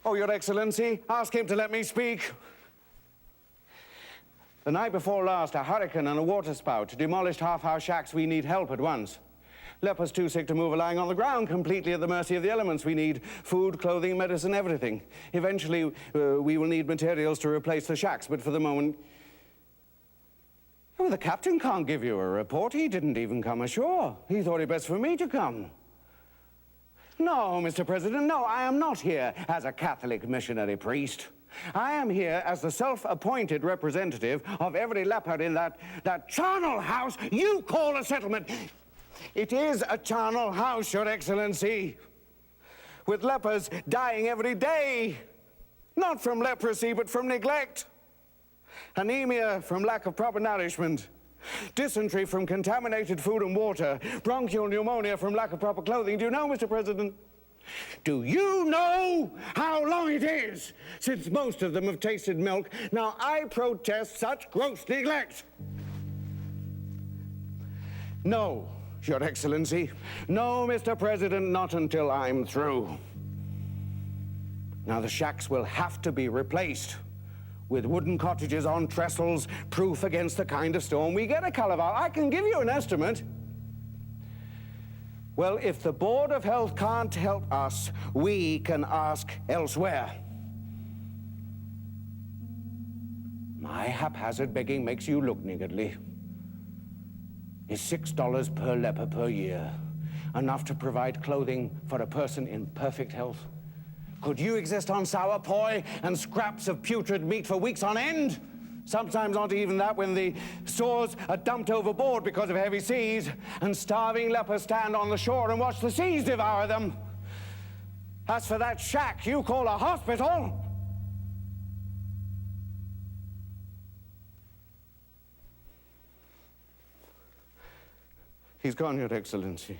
Oh, Your Excellency, ask him to let me speak. The night before last, a hurricane and a waterspout demolished half our shacks. We need help at once. Lepers too sick to move are lying on the ground, completely at the mercy of the elements. We need food, clothing, medicine, everything. Eventually, we will need materials to replace the shacks, but for the moment... Oh, the captain can't give you a report. He didn't even come ashore. He thought it best for me to come. No, Mr. President, no, I am not here as a Catholic missionary priest. I am here as the self-appointed representative of every leper in that charnel house you call a settlement. It is a charnel house, Your Excellency, with lepers dying every day, not from leprosy, but from neglect. Anemia from lack of proper nourishment, dysentery from contaminated food and water, bronchial pneumonia from lack of proper clothing. Do you know, Mr. President? Do you know how long it is since most of them have tasted milk? Now, I protest such gross neglect. No, Your Excellency. No, Mr. President, not until I'm through. Now, the shacks will have to be replaced with wooden cottages on trestles, proof against the kind of storm we get at Kalaupapa. I can give you an estimate. Well, if the Board of Health can't help us, we can ask elsewhere. My haphazard begging makes you look niggardly. Is $6 per leper per year enough to provide clothing for a person in perfect health? Could you exist on sour poi and scraps of putrid meat for weeks on end? Sometimes not even that, when the stores are dumped overboard because of heavy seas, and starving lepers stand on the shore and watch the seas devour them. As for that shack you call a hospital, He's gone, Your Excellency.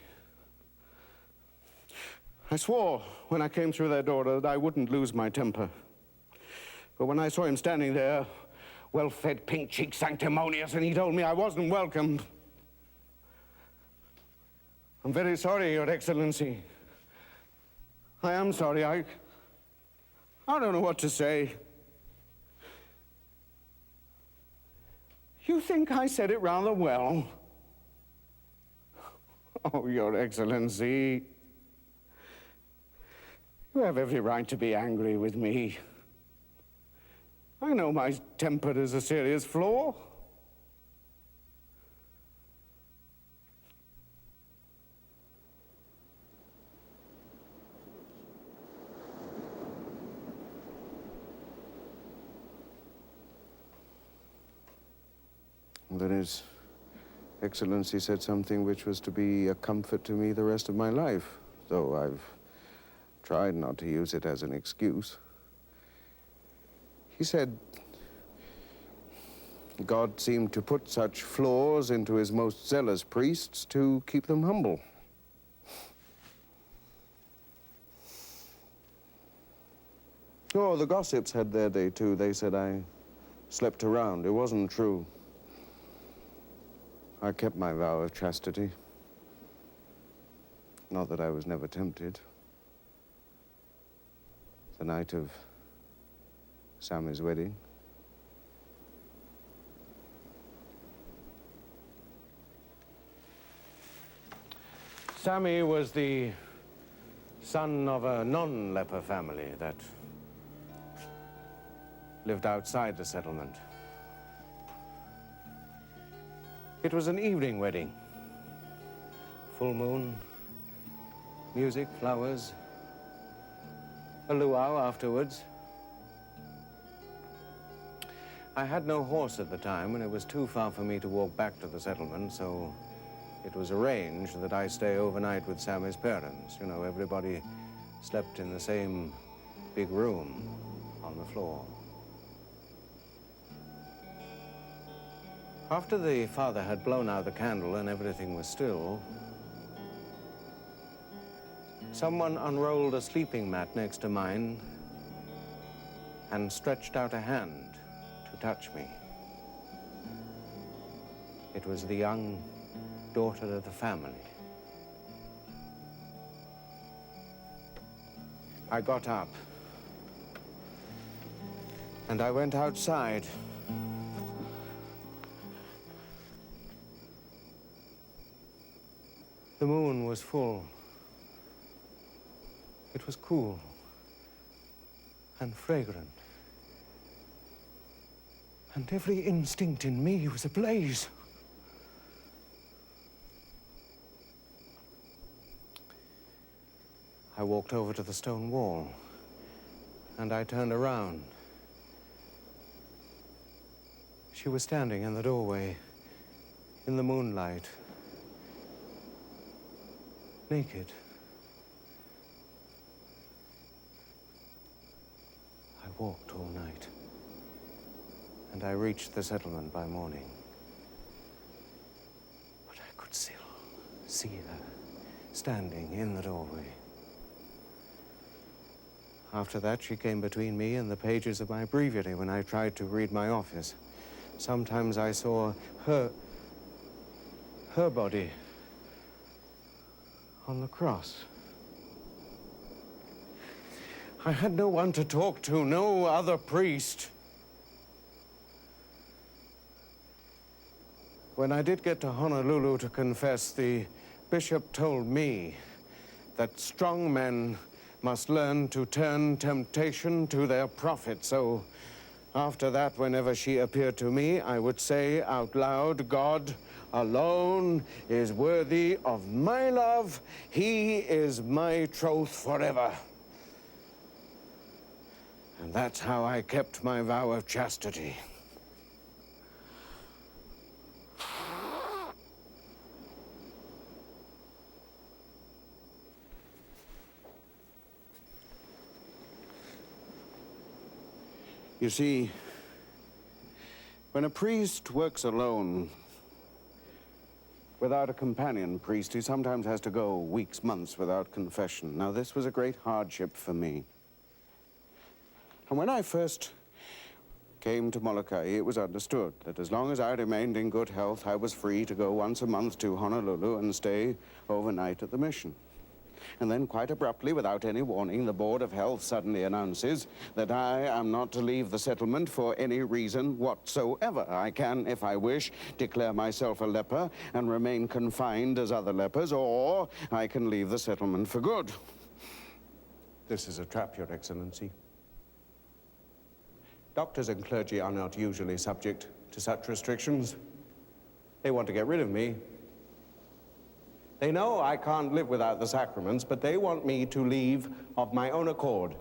I swore when I came through that door that I wouldn't lose my temper. But when I saw him standing there, well-fed, pink-cheeked, sanctimonious, and he told me I wasn't welcomed. I'm very sorry, Your Excellency. I am sorry. I don't know what to say. You think I said it rather well? Oh, Your Excellency. You have every right to be angry with me. I know my temper is a serious flaw. Then His Excellency said something which was to be a comfort to me the rest of my life, though I've tried not to use it as an excuse. He said God seemed to put such flaws into his most zealous priests to keep them humble. Oh, the gossips had their day too. They said I slept around. It wasn't true. I kept my vow of chastity. Not that I was never tempted. The night of Sammy's wedding. Sammy was the son of a non-leper family that lived outside the settlement. It was an evening wedding. Full moon, music, flowers, a luau afterwards. I had no horse at the time, and it was too far for me to walk back to the settlement, so it was arranged that I stay overnight with Sammy's parents. You know, everybody slept in the same big room on the floor. After the father had blown out the candle and everything was still, someone unrolled a sleeping mat next to mine and stretched out a hand to touch me. It was the young daughter of the family. I got up and I went outside. The moon was full. It was cool and fragrant. And every instinct in me was ablaze. I walked over to the stone wall, and I turned around. She was standing in the doorway, in the moonlight, naked. I walked all night, and I reached the settlement by morning. But I could still see her standing in the doorway. After that, she came between me and the pages of my breviary when I tried to read my office. Sometimes I saw her body on the cross. I had no one to talk to, no other priest. When I did get to Honolulu to confess, the bishop told me that strong men must learn to turn temptation to their profit. So after that, whenever she appeared to me, I would say out loud, God alone is worthy of my love. He is my troth forever. And that's how I kept my vow of chastity. You see, when a priest works alone, without a companion priest. He sometimes has to go weeks, months without confession. Now, this was a great hardship for me. And when I first came to Moloka'i, it was understood that as long as I remained in good health, I was free to go once a month to Honolulu and stay overnight at the mission. And then, quite abruptly, without any warning, the Board of Health suddenly announces that I am not to leave the settlement for any reason whatsoever. I can, if I wish, declare myself a leper and remain confined as other lepers, or I can leave the settlement for good. This is a trap, Your Excellency. Doctors and clergy are not usually subject to such restrictions. They want to get rid of me. They know I can't live without the sacraments, but they want me to leave of my own accord,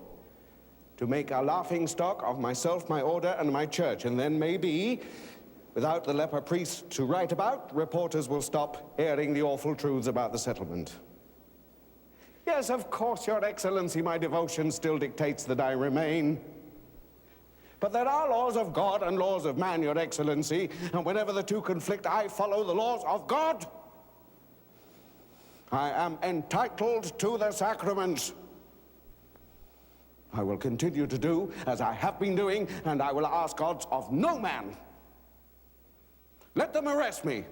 to make a laughingstock of myself, my order, and my church. And then maybe, without the leper priests to write about, reporters will stop airing the awful truths about the settlement. Yes, of course, Your Excellency, my devotion still dictates that I remain. But there are laws of God and laws of man, Your Excellency, and whenever the two conflict, I follow the laws of God. I am entitled to the sacraments. I will continue to do as I have been doing, and I will ask odds of no man. Let them arrest me.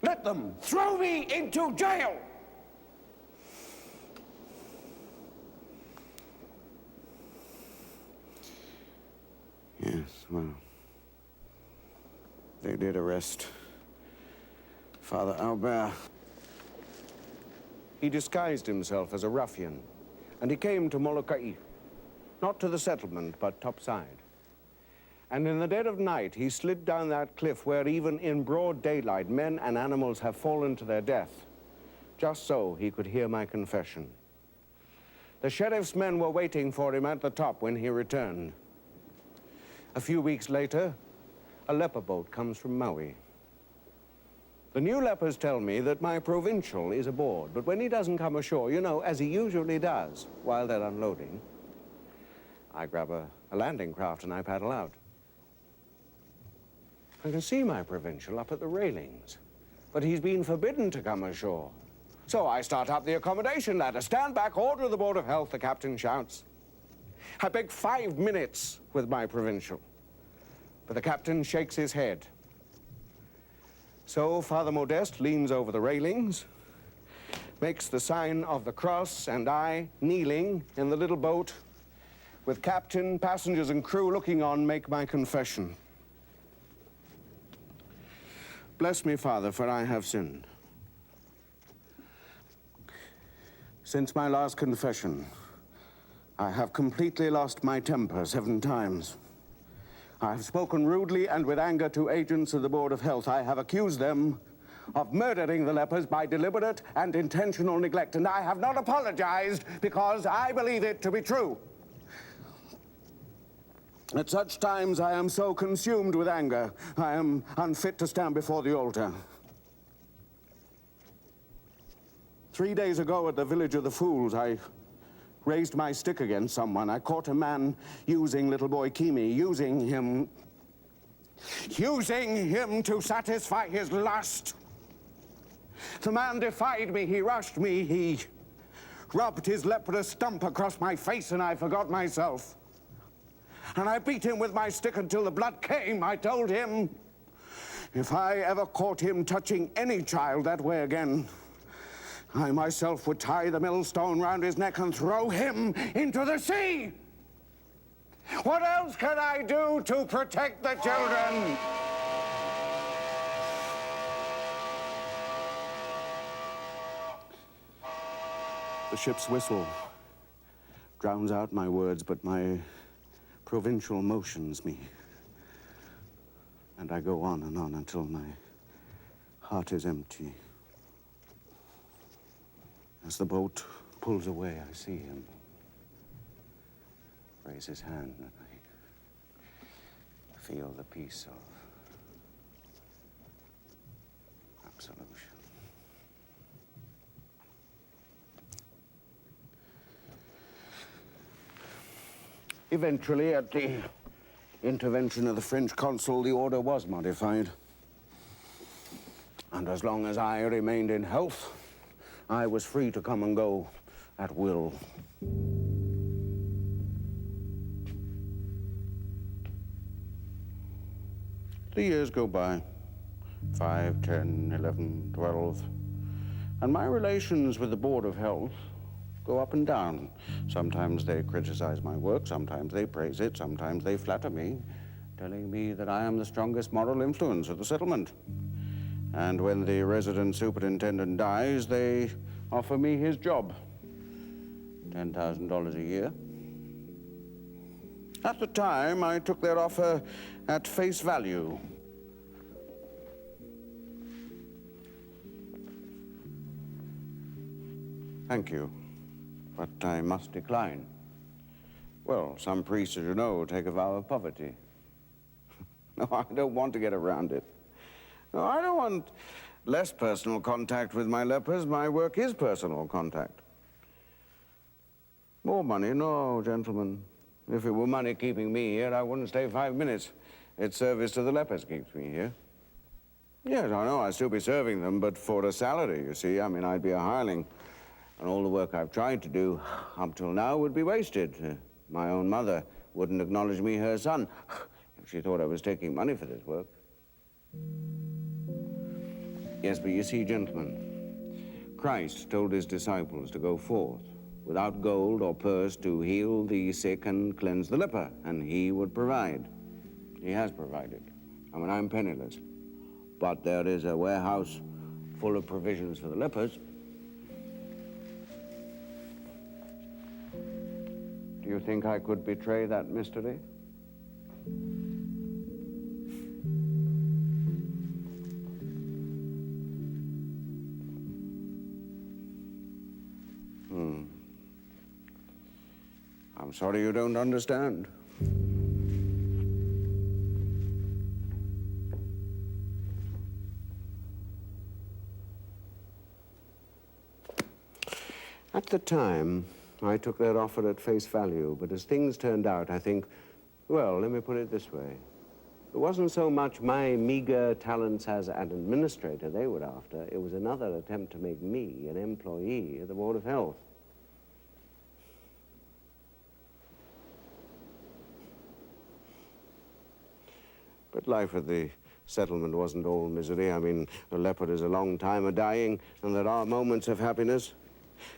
Let them throw me into jail. Yes, well, they did arrest Father Albert. He disguised himself as a ruffian, and he came to Moloka'i, not to the settlement, but topside. And in the dead of night, he slid down that cliff where even in broad daylight, men and animals have fallen to their death, just so he could hear my confession. The sheriff's men were waiting for him at the top when he returned. A few weeks later, a leper boat comes from Maui. The new lepers tell me that my provincial is aboard, but when he doesn't come ashore, you know, as he usually does while they're unloading, I grab a landing craft and I paddle out. I can see my provincial up at the railings, but he's been forbidden to come ashore. So I start up the accommodation ladder. Stand back, order of the Board of Health, the captain shouts. I beg 5 minutes with my provincial, but the captain shakes his head. So Father Modeste leans over the railings, makes the sign of the cross, and I, kneeling in the little boat, with captain, passengers, and crew looking on, make my confession. Bless me, Father, for I have sinned. Since my last confession, I have completely lost my temper 7 times. I have spoken rudely and with anger to agents of the Board of Health. I have accused them of murdering the lepers by deliberate and intentional neglect, and I have not apologized because I believe it to be true. At such times, I am so consumed with anger, I am unfit to stand before the altar. 3 days ago at the village of the Fools, I raised my stick against someone. I caught a man using little boy Kimi, using him to satisfy his lust. The man defied me, he rushed me, he rubbed his leprous stump across my face, and I forgot myself. And I beat him with my stick until the blood came. I told him, if I ever caught him touching any child that way again, I myself would tie the millstone round his neck and throw him into the sea. What else can I do to protect the children? The ship's whistle drowns out my words, but my provincial motions me. And I go on and on until my heart is empty. As the boat pulls away, I see him raise his hand, and I feel the peace of absolution. Eventually, at the intervention of the French consul, the order was modified. And as long as I remained in health, I was free to come and go at will. The years go by, 5, 10, 11, 12, and my relations with the Board of Health go up and down. Sometimes they criticize my work, sometimes they praise it, sometimes they flatter me, telling me that I am the strongest moral influence of the settlement. And when the resident superintendent dies, they offer me his job, $10,000 a year. At the time, I took their offer at face value. Thank you, but I must decline. Well, some priests, as you know, take a vow of poverty. No, I don't want to get around it. No, I don't want less personal contact with my lepers. My work is personal contact. More money? No, gentlemen. If it were money keeping me here, I wouldn't stay 5 minutes. It's service to the lepers keeps me here. Yes, I know, I'd still be serving them, but for a salary, you see. I mean, I'd be a hireling. And all the work I've tried to do up till now would be wasted. My own mother wouldn't acknowledge me her son if she thought I was taking money for this work. Yes, but you see, gentlemen, Christ told his disciples to go forth without gold or purse to heal the sick and cleanse the leper, and he would provide. He has provided. I mean, I'm penniless, but there is a warehouse full of provisions for the lepers. Do you think I could betray that mystery? I'm sorry you don't understand. At the time, I took that offer at face value, but as things turned out, I think, well, let me put it this way. It wasn't so much my meager talents as an administrator they were after. It was another attempt to make me an employee at the Board of Health. But life at the settlement wasn't all misery. I mean, the leopard is a long time a-dying, and there are moments of happiness.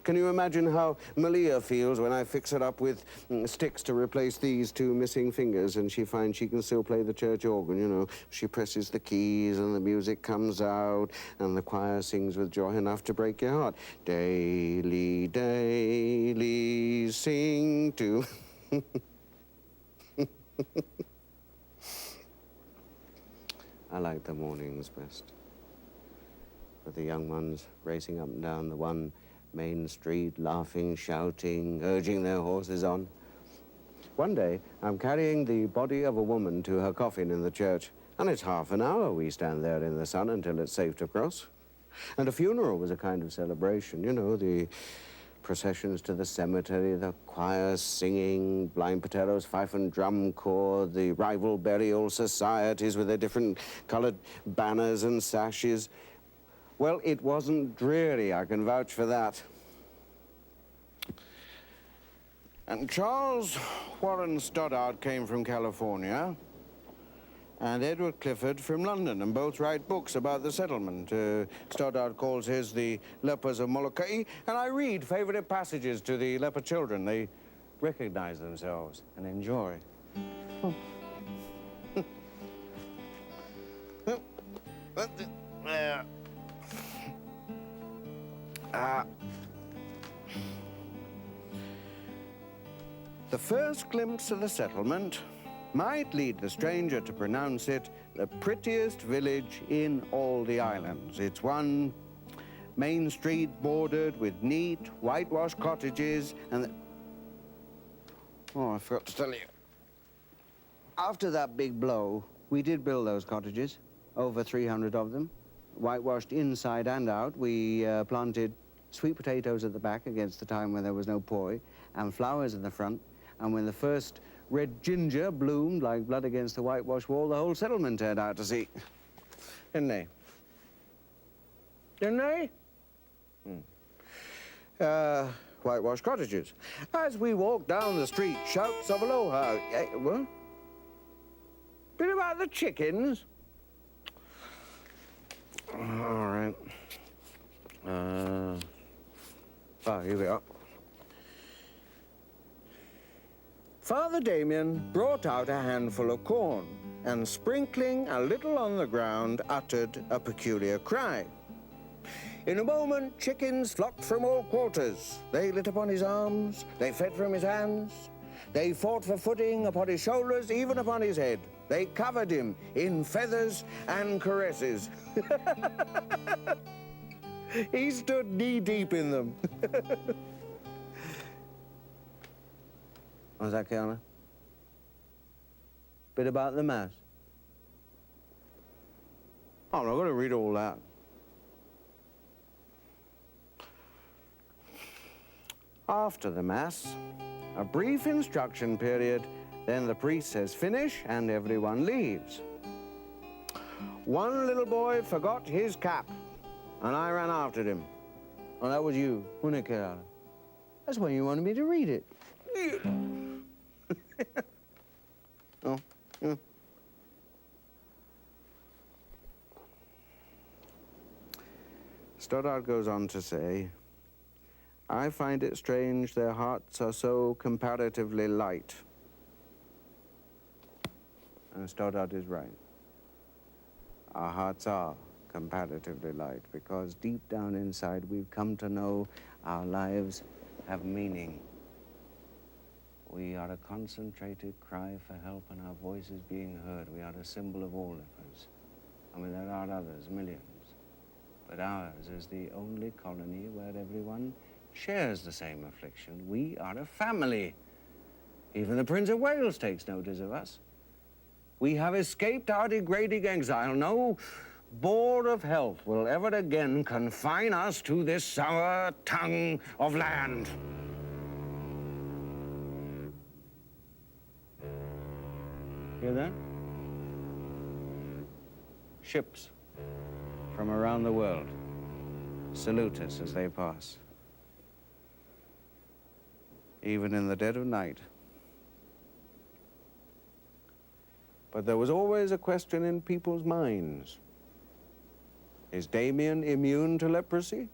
Can you imagine how Malia feels when I fix her up with sticks to replace these 2 missing fingers, and she finds she can still play the church organ, you know? She presses the keys, and the music comes out, and the choir sings with joy enough to break your heart. Daily, daily, sing to... I like the mornings best. With the young ones racing up and down the one main street, laughing, shouting, urging their horses on. One day, I'm carrying the body of a woman to her coffin in the church, and it's half an hour we stand there in the sun until it's safe to cross. And a funeral was a kind of celebration, you know, the processions to the cemetery, the choir singing, Blind Patero's fife and drum corps, the rival burial societies with their different colored banners and sashes. Well, it wasn't dreary, I can vouch for that. And Charles Warren Stoddard came from California, and Edward Clifford from London, and both write books about the settlement. Stoddard calls his The Lepers of Moloka'i, and I read favorite passages to the leper children. They recognize themselves and enjoy. The first glimpse of the settlement might lead the stranger to pronounce it the prettiest village in all the islands. It's one main street bordered with neat, whitewashed cottages and... Oh, I forgot to tell you. After that big blow, we did build those cottages, over 300 of them, whitewashed inside and out. We planted sweet potatoes at the back against the time when there was no poi, and flowers in the front. And when the first red ginger bloomed like blood against the whitewash wall, the whole settlement turned out to see, didn't they? didn't they? Whitewashed cottages. As we walked down the street, shouts of aloha. What? Bit about the chickens? All right. Here we are. Father Damien brought out a handful of corn and, sprinkling a little on the ground, uttered a peculiar cry. In a moment, chickens flocked from all quarters. They lit upon his arms, they fed from his hands, they fought for footing upon his shoulders, even upon his head. They covered him in feathers and caresses. He stood knee-deep in them. What's that, Kiana? Bit about the Mass. Oh, I'm not going to read all that. After the Mass, a brief instruction period, then the priest says finish and everyone leaves. One little boy forgot his cap, and I ran after him. Well, that was you, wasn't it, Kerala? That's when you wanted me to read it. Oh, yeah. Stoddard goes on to say, I find it strange their hearts are so comparatively light. And Stoddard is right. Our hearts are comparatively light because deep down inside we've come to know our lives have meaning. We are a concentrated cry for help and our voice is being heard. We are a symbol of all lepers. I mean, there are others, millions. But ours is the only colony where everyone shares the same affliction. We are a family. Even the Prince of Wales takes notice of us. We have escaped our degrading exile. No board of health will ever again confine us to this sour tongue of land. Hear that? Ships from around the world salute us as they pass. Even in the dead of night. But there was always a question in people's minds. Is Damien immune to leprosy?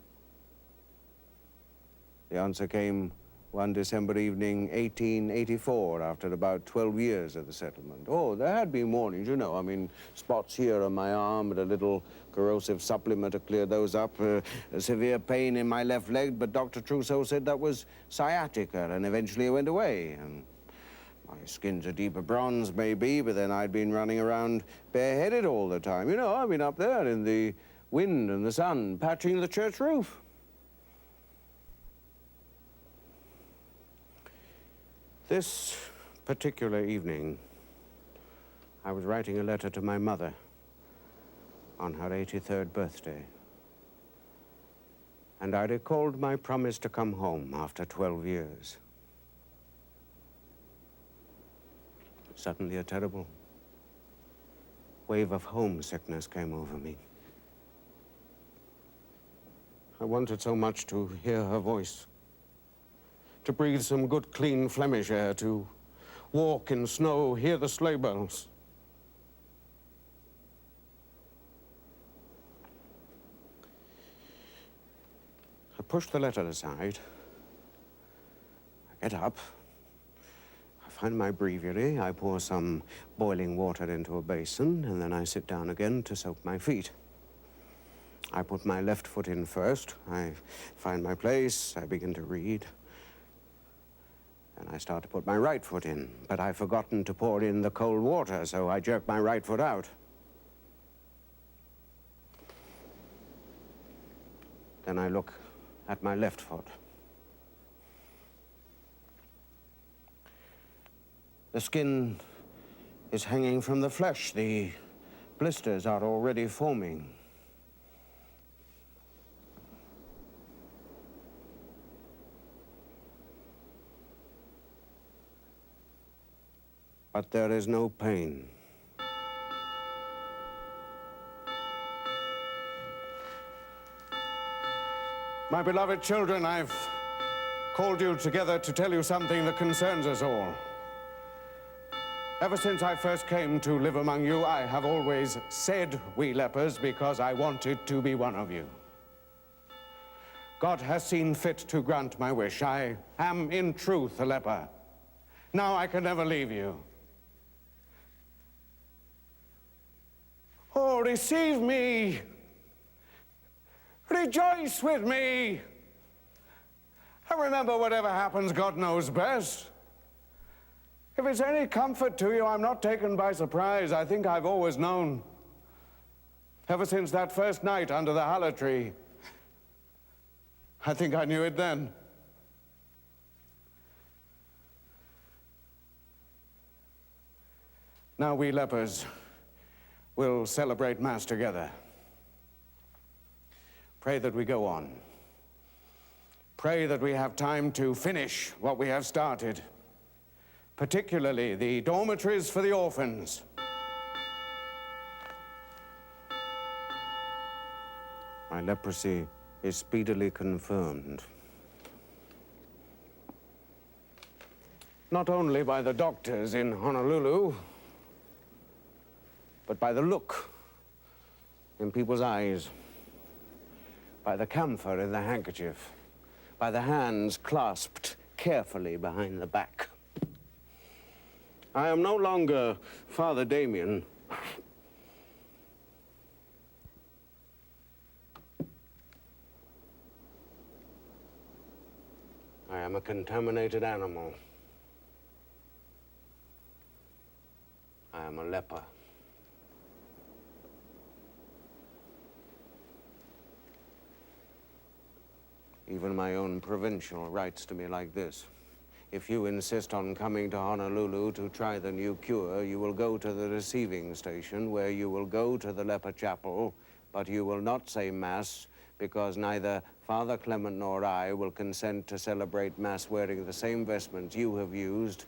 The answer came one December evening, 1884, after about 12 years of the settlement. Oh, there had been warnings, you know. I mean, spots here on my arm, and a little corrosive supplement to clear those up, a severe pain in my left leg, but Dr. Trousseau said that was sciatica, and eventually it went away. And my skin's a deeper bronze, maybe, but then I'd been running around bareheaded all the time. You know, I've been up there in the wind and the sun, patching the church roof. This particular evening, I was writing a letter to my mother on her 83rd birthday. And I recalled my promise to come home after 12 years. Suddenly a terrible wave of homesickness came over me. I wanted so much to hear her voice, to breathe some good, clean Flemish air, to walk in snow, hear the sleigh bells. I push the letter aside. I get up. I find my breviary. I pour some boiling water into a basin, and then I sit down again to soak my feet. I put my left foot in first. I find my place. I begin to read. And I start to put my right foot in, but I've forgotten to pour in the cold water, so I jerk my right foot out. Then I look at my left foot. The skin is hanging from the flesh. The blisters are already forming. But there is no pain. My beloved children, I've called you together to tell you something that concerns us all. Ever since I first came to live among you, I have always said we lepers because I wanted to be one of you. God has seen fit to grant my wish. I am in truth a leper. Now I can never leave you. Oh, receive me. Rejoice with me. And remember, whatever happens, God knows best. If it's any comfort to you, I'm not taken by surprise. I think I've always known. Ever since that first night under the hala tree. I think I knew it then. Now we lepers will celebrate Mass together. Pray that we go on. Pray that we have time to finish what we have started, particularly the dormitories for the orphans. My leprosy is speedily confirmed. Not only by the doctors in Honolulu, but by the look in people's eyes, by the camphor in the handkerchief, by the hands clasped carefully behind the back. I am no longer Father Damien. I am a contaminated animal. I am a leper. Even my own provincial writes to me like this. If you insist on coming to Honolulu to try the new cure, you will go to the receiving station, where you will go to the leper chapel, but you will not say Mass, because neither Father Clement nor I will consent to celebrate Mass wearing the same vestments you have used.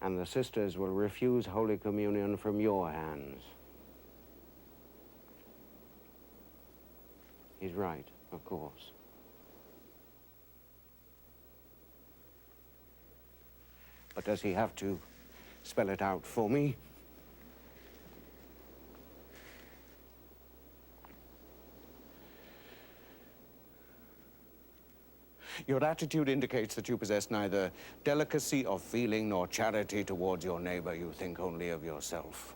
And the sisters will refuse Holy Communion from your hands. He's right, of course. But does he have to spell it out for me? Your attitude indicates that you possess neither delicacy of feeling nor charity towards your neighbor. You think only of yourself.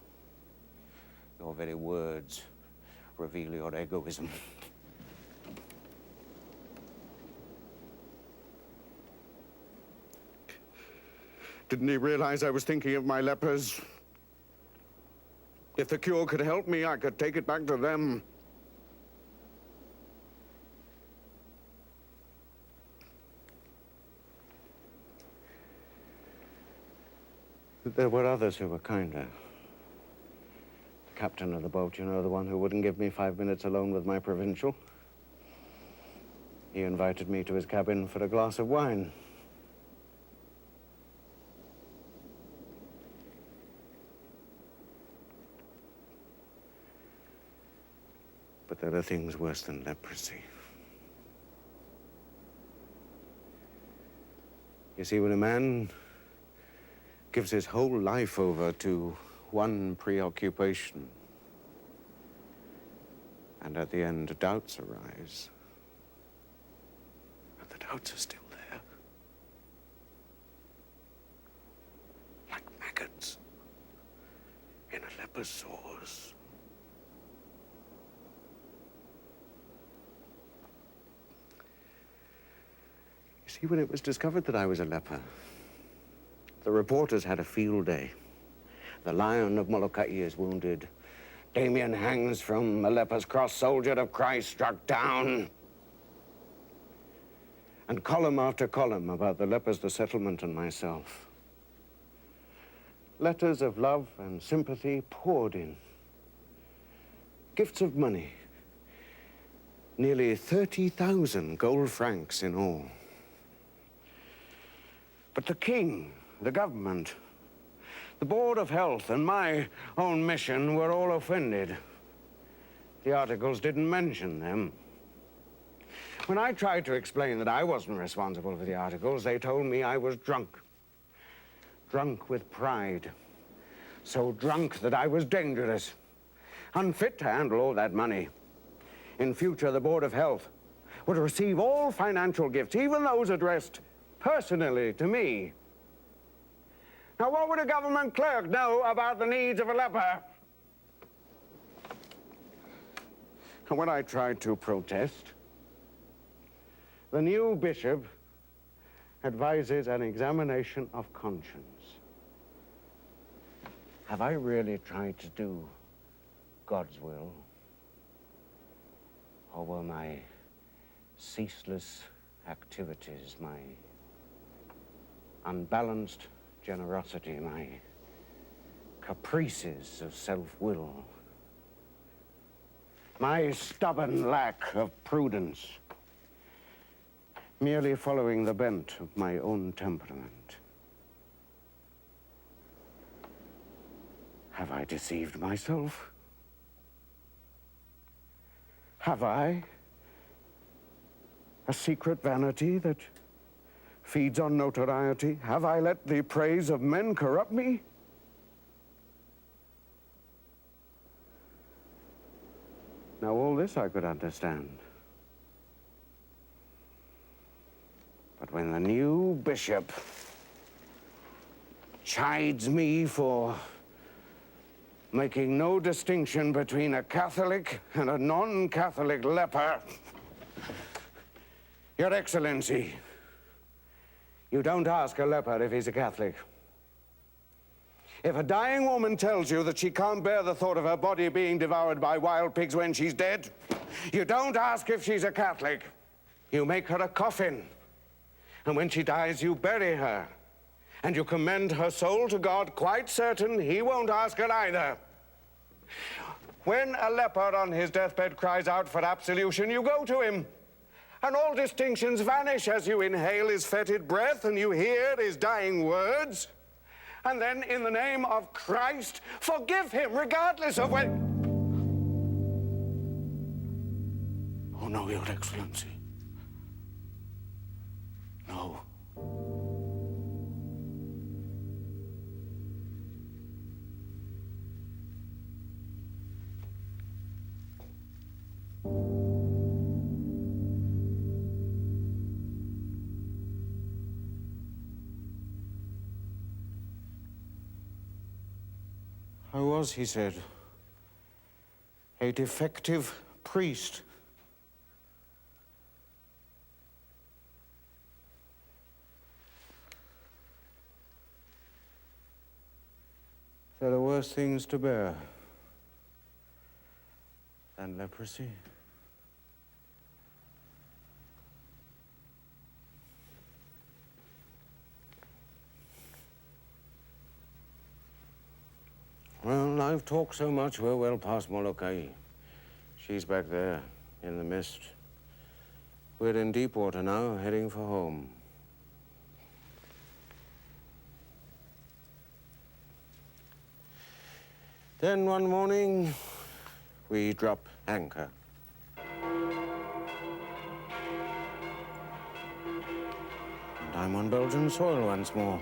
Your very words reveal your egoism. Didn't he realize I was thinking of my lepers? If the cure could help me, I could take it back to them. But there were others who were kinder. The captain of the boat, you know, the one who wouldn't give me 5 minutes alone with my provincial. He invited me to his cabin for a glass of wine. But there are things worse than leprosy. You see, when a man gives his whole life over to one preoccupation, and at the end doubts arise, but the doubts are still there, like maggots in a leper's sores. See, when it was discovered that I was a leper, the reporters had a field day. The Lion of Moloka'i is wounded. Damien hangs from a leper's cross, soldier of Christ struck down. And column after column about the lepers, the settlement, and myself. Letters of love and sympathy poured in. Gifts of money. Nearly 30,000 gold francs in all. But the king, the government, the Board of Health, and my own mission were all offended. The articles didn't mention them. When I tried to explain that I wasn't responsible for the articles, they told me I was drunk. Drunk with pride. So drunk that I was dangerous. Unfit to handle all that money. In future, the Board of Health would receive all financial gifts, even those addressed personally to me. Now, what would a government clerk know about the needs of a leper? And when I tried to protest, the new bishop advises an examination of conscience. Have I really tried to do God's will? Or were my ceaseless activities, my unbalanced generosity, my caprices of self-will, my stubborn lack of prudence, merely following the bent of my own temperament? Have I deceived myself? Have I a secret vanity that feeds on notoriety? Have I let the praise of men corrupt me? Now, all this I could understand. But when the new bishop chides me for making no distinction between a Catholic and a non-Catholic leper, Your Excellency, you don't ask a leper if he's a Catholic. If a dying woman tells you that she can't bear the thought of her body being devoured by wild pigs when she's dead, you don't ask if she's a Catholic. You make her a coffin. And when she dies, you bury her. And you commend her soul to God, quite certain he won't ask her either. When a leper on his deathbed cries out for absolution, you go to him. And all distinctions vanish as you inhale his fetid breath and you hear his dying words. And then, in the name of Christ, forgive him regardless of when... Oh, no, Your Excellency. No. I was, he said, a defective priest. There are worse things to bear than leprosy. Well, I've talked so much, we're well past Moloka'i. She's back there, in the mist. We're in deep water now, heading for home. Then one morning, we drop anchor. And I'm on Belgian soil once more.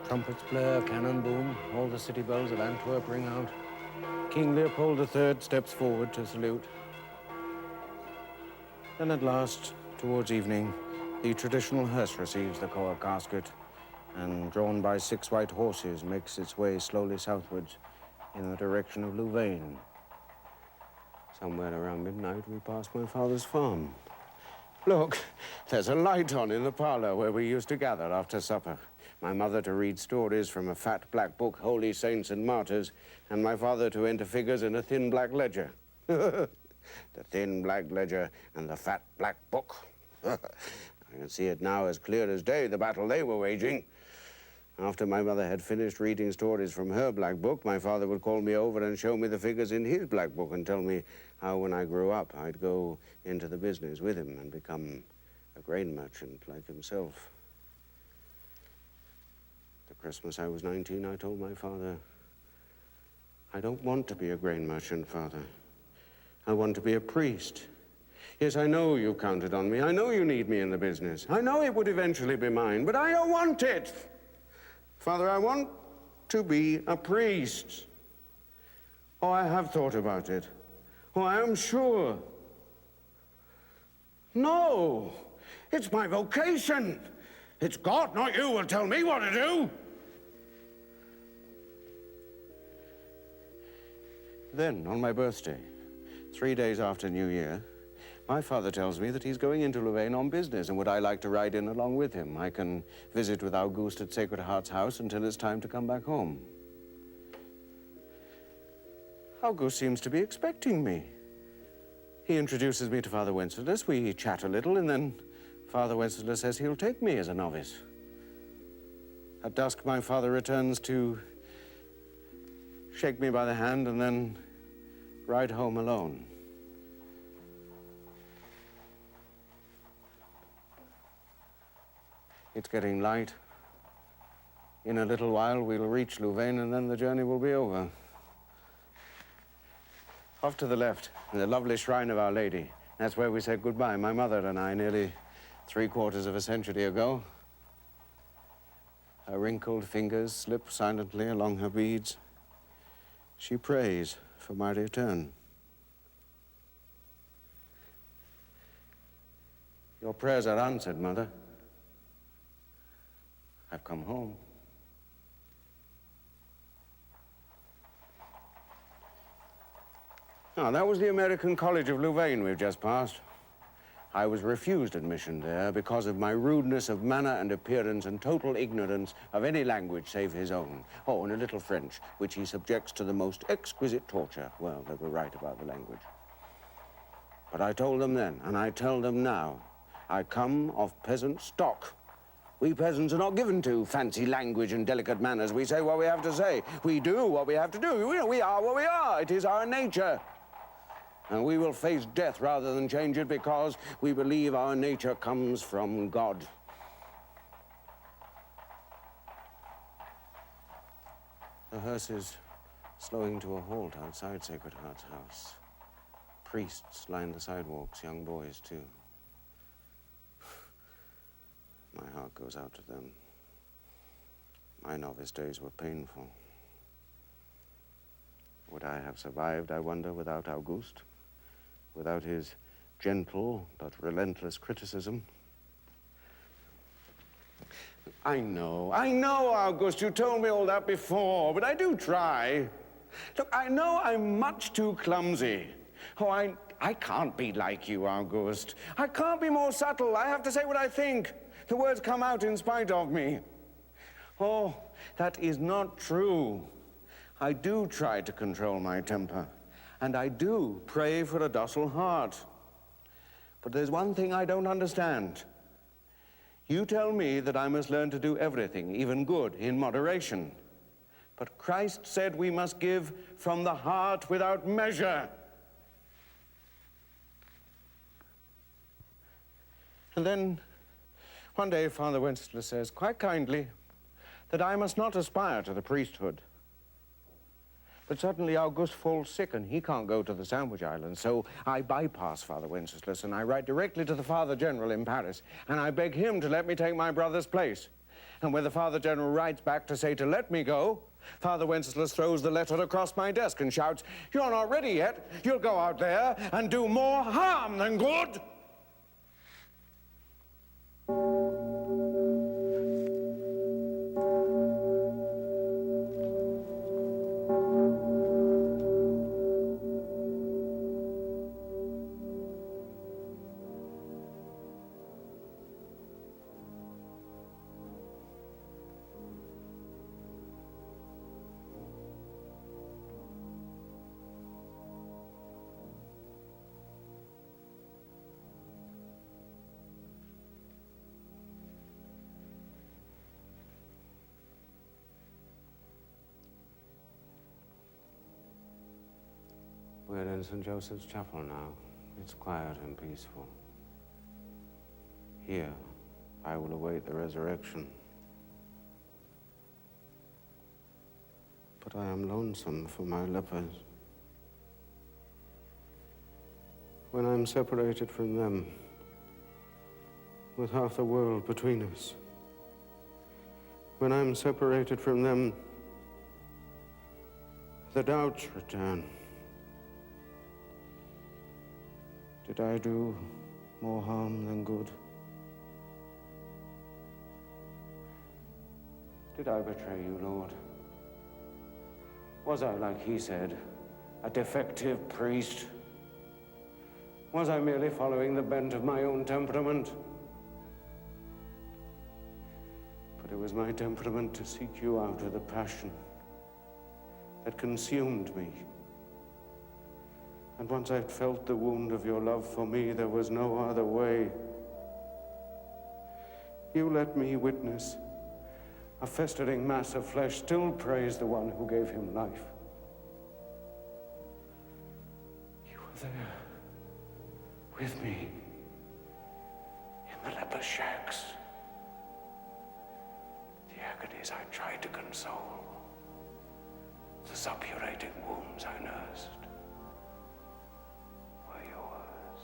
Trumpets blare, cannon boom, all the city bells of Antwerp ring out. King Leopold III steps forward to salute. Then at last, towards evening, the traditional hearse receives the Koa casket and, drawn by 6 white horses, makes its way slowly southwards in the direction of Louvain. Somewhere around midnight, we pass my father's farm. Look, there's a light on in the parlor where we used to gather after supper. My mother to read stories from a fat black book, Holy Saints and Martyrs, and my father to enter figures in a thin black ledger. The thin black ledger and the fat black book. I can see it now as clear as day, the battle they were waging. After my mother had finished reading stories from her black book, my father would call me over and show me the figures in his black book and tell me how, when I grew up, I'd go into the business with him and become a grain merchant like himself. The Christmas I was 19, I told my father, I don't want to be a grain merchant, Father. I want to be a priest. Yes, I know you counted on me. I know you need me in the business. I know it would eventually be mine, but I don't want it. Father, I want to be a priest. Oh, I have thought about it. Oh, I am sure. No, it's my vocation. It's God, not you, will tell me what to do. Then, on my birthday, 3 days after New Year, my father tells me that he's going into Louvain on business, and would I like to ride in along with him? I can visit with Auguste at Sacred Heart's house until it's time to come back home. Auguste seems to be expecting me. He introduces me to Father Wenceslas, we chat a little, and then Father Wenceslas says he'll take me as a novice. At dusk, my father returns to shake me by the hand and then ride home alone. It's getting light. In a little while, we'll reach Louvain, and then the journey will be over. Off to the left, the lovely shrine of Our Lady. That's where we said goodbye, my mother and I, nearly 3/4 of a century ago. Her wrinkled fingers slip silently along her beads. She prays for my return. Your prayers are answered, Mother. I've come home. Now, that was the American College of Louvain we've just passed. I was refused admission there because of my rudeness of manner and appearance and total ignorance of any language save his own. Oh, and a little French, which he subjects to the most exquisite torture. Well, they were right about the language. But I told them then, and I tell them now, I come of peasant stock. We peasants are not given to fancy language and delicate manners. We say what we have to say. We do what we have to do. We are what we are. It is our nature. And we will face death rather than change it because we believe our nature comes from God. The hearse is slowing to a halt outside Sacred Heart's house. Priests line the sidewalks, young boys too. My heart goes out to them. My novice days were painful. Would I have survived, I wonder, without Auguste? Without his gentle but relentless criticism? I know, Auguste, you told me all that before, but I do try. Look, I know I'm much too clumsy. Oh, I can't be like you, Auguste. I can't be more subtle. I have to say what I think. The words come out in spite of me. Oh, that is not true. I do try to control my temper. And I do pray for a docile heart. But there's one thing I don't understand. You tell me that I must learn to do everything, even good, in moderation. But Christ said we must give from the heart without measure. And then one day Father Wenceslas says, quite kindly, that I must not aspire to the priesthood. But suddenly Auguste falls sick and he can't go to the Sandwich Islands, so I bypass Father Wenceslas and I write directly to the Father General in Paris, and I beg him to let me take my brother's place. And when the Father General writes back to say to let me go, Father Wenceslas throws the letter across my desk and shouts, "You're not ready yet. You'll go out there and do more harm than good." We're in St. Joseph's Chapel now. It's quiet and peaceful. Here, I will await the resurrection. But I am lonesome for my lepers. when I'm separated from them, with half the world between us. When I'm separated from them, the doubts return. Did I do more harm than good? Did I betray you, Lord? Was I, like he said, a defective priest? Was I merely following the bent of my own temperament? But it was my temperament to seek you out with a passion that consumed me. And once I'd felt the wound of your love for me, there was no other way. You let me witness a festering mass of flesh still praise the one who gave him life. You were there with me in the leper shacks. The agonies I tried to console, the suppurating wounds I nursed, were yours.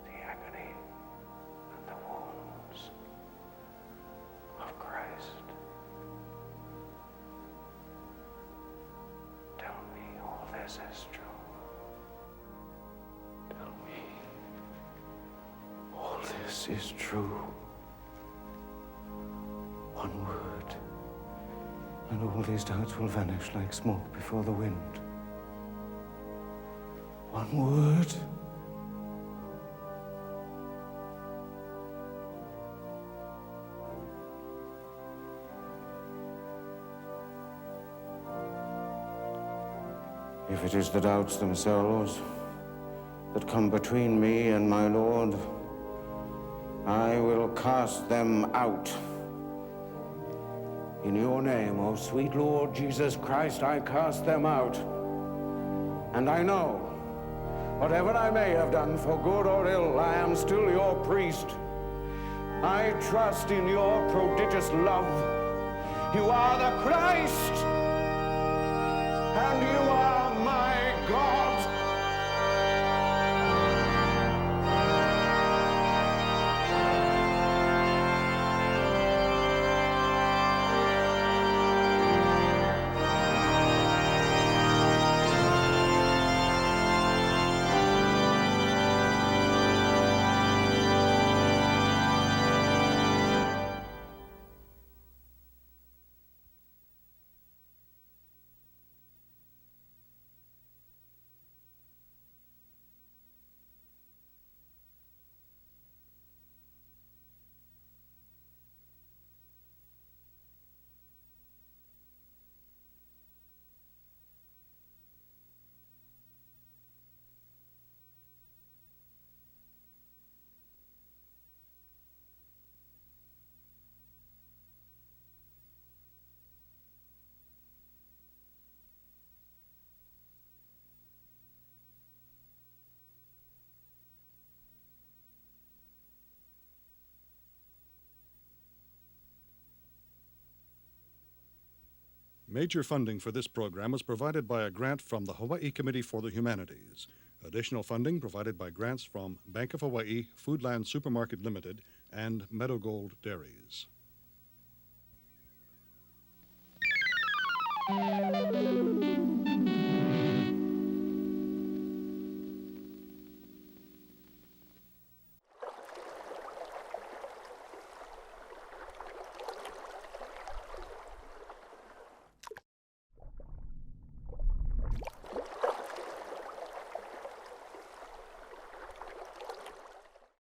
The agony and the wounds of Christ. Tell me all this is true. Tell me all this is true. One word, and all these doubts will vanish like smoke before the wind. One word. If it is the doubts themselves that come between me and my Lord, I will cast them out. In your name, O sweet Lord Jesus Christ, I cast them out. And I know, whatever I may have done for good or ill, I am still your priest. I trust in your prodigious love. You are the Christ, and you are my God. Major funding for this program was provided by a grant from the Hawaii Committee for the Humanities. Additional funding provided by grants from Bank of Hawaii, Foodland Supermarket Limited, and Meadow Gold Dairies.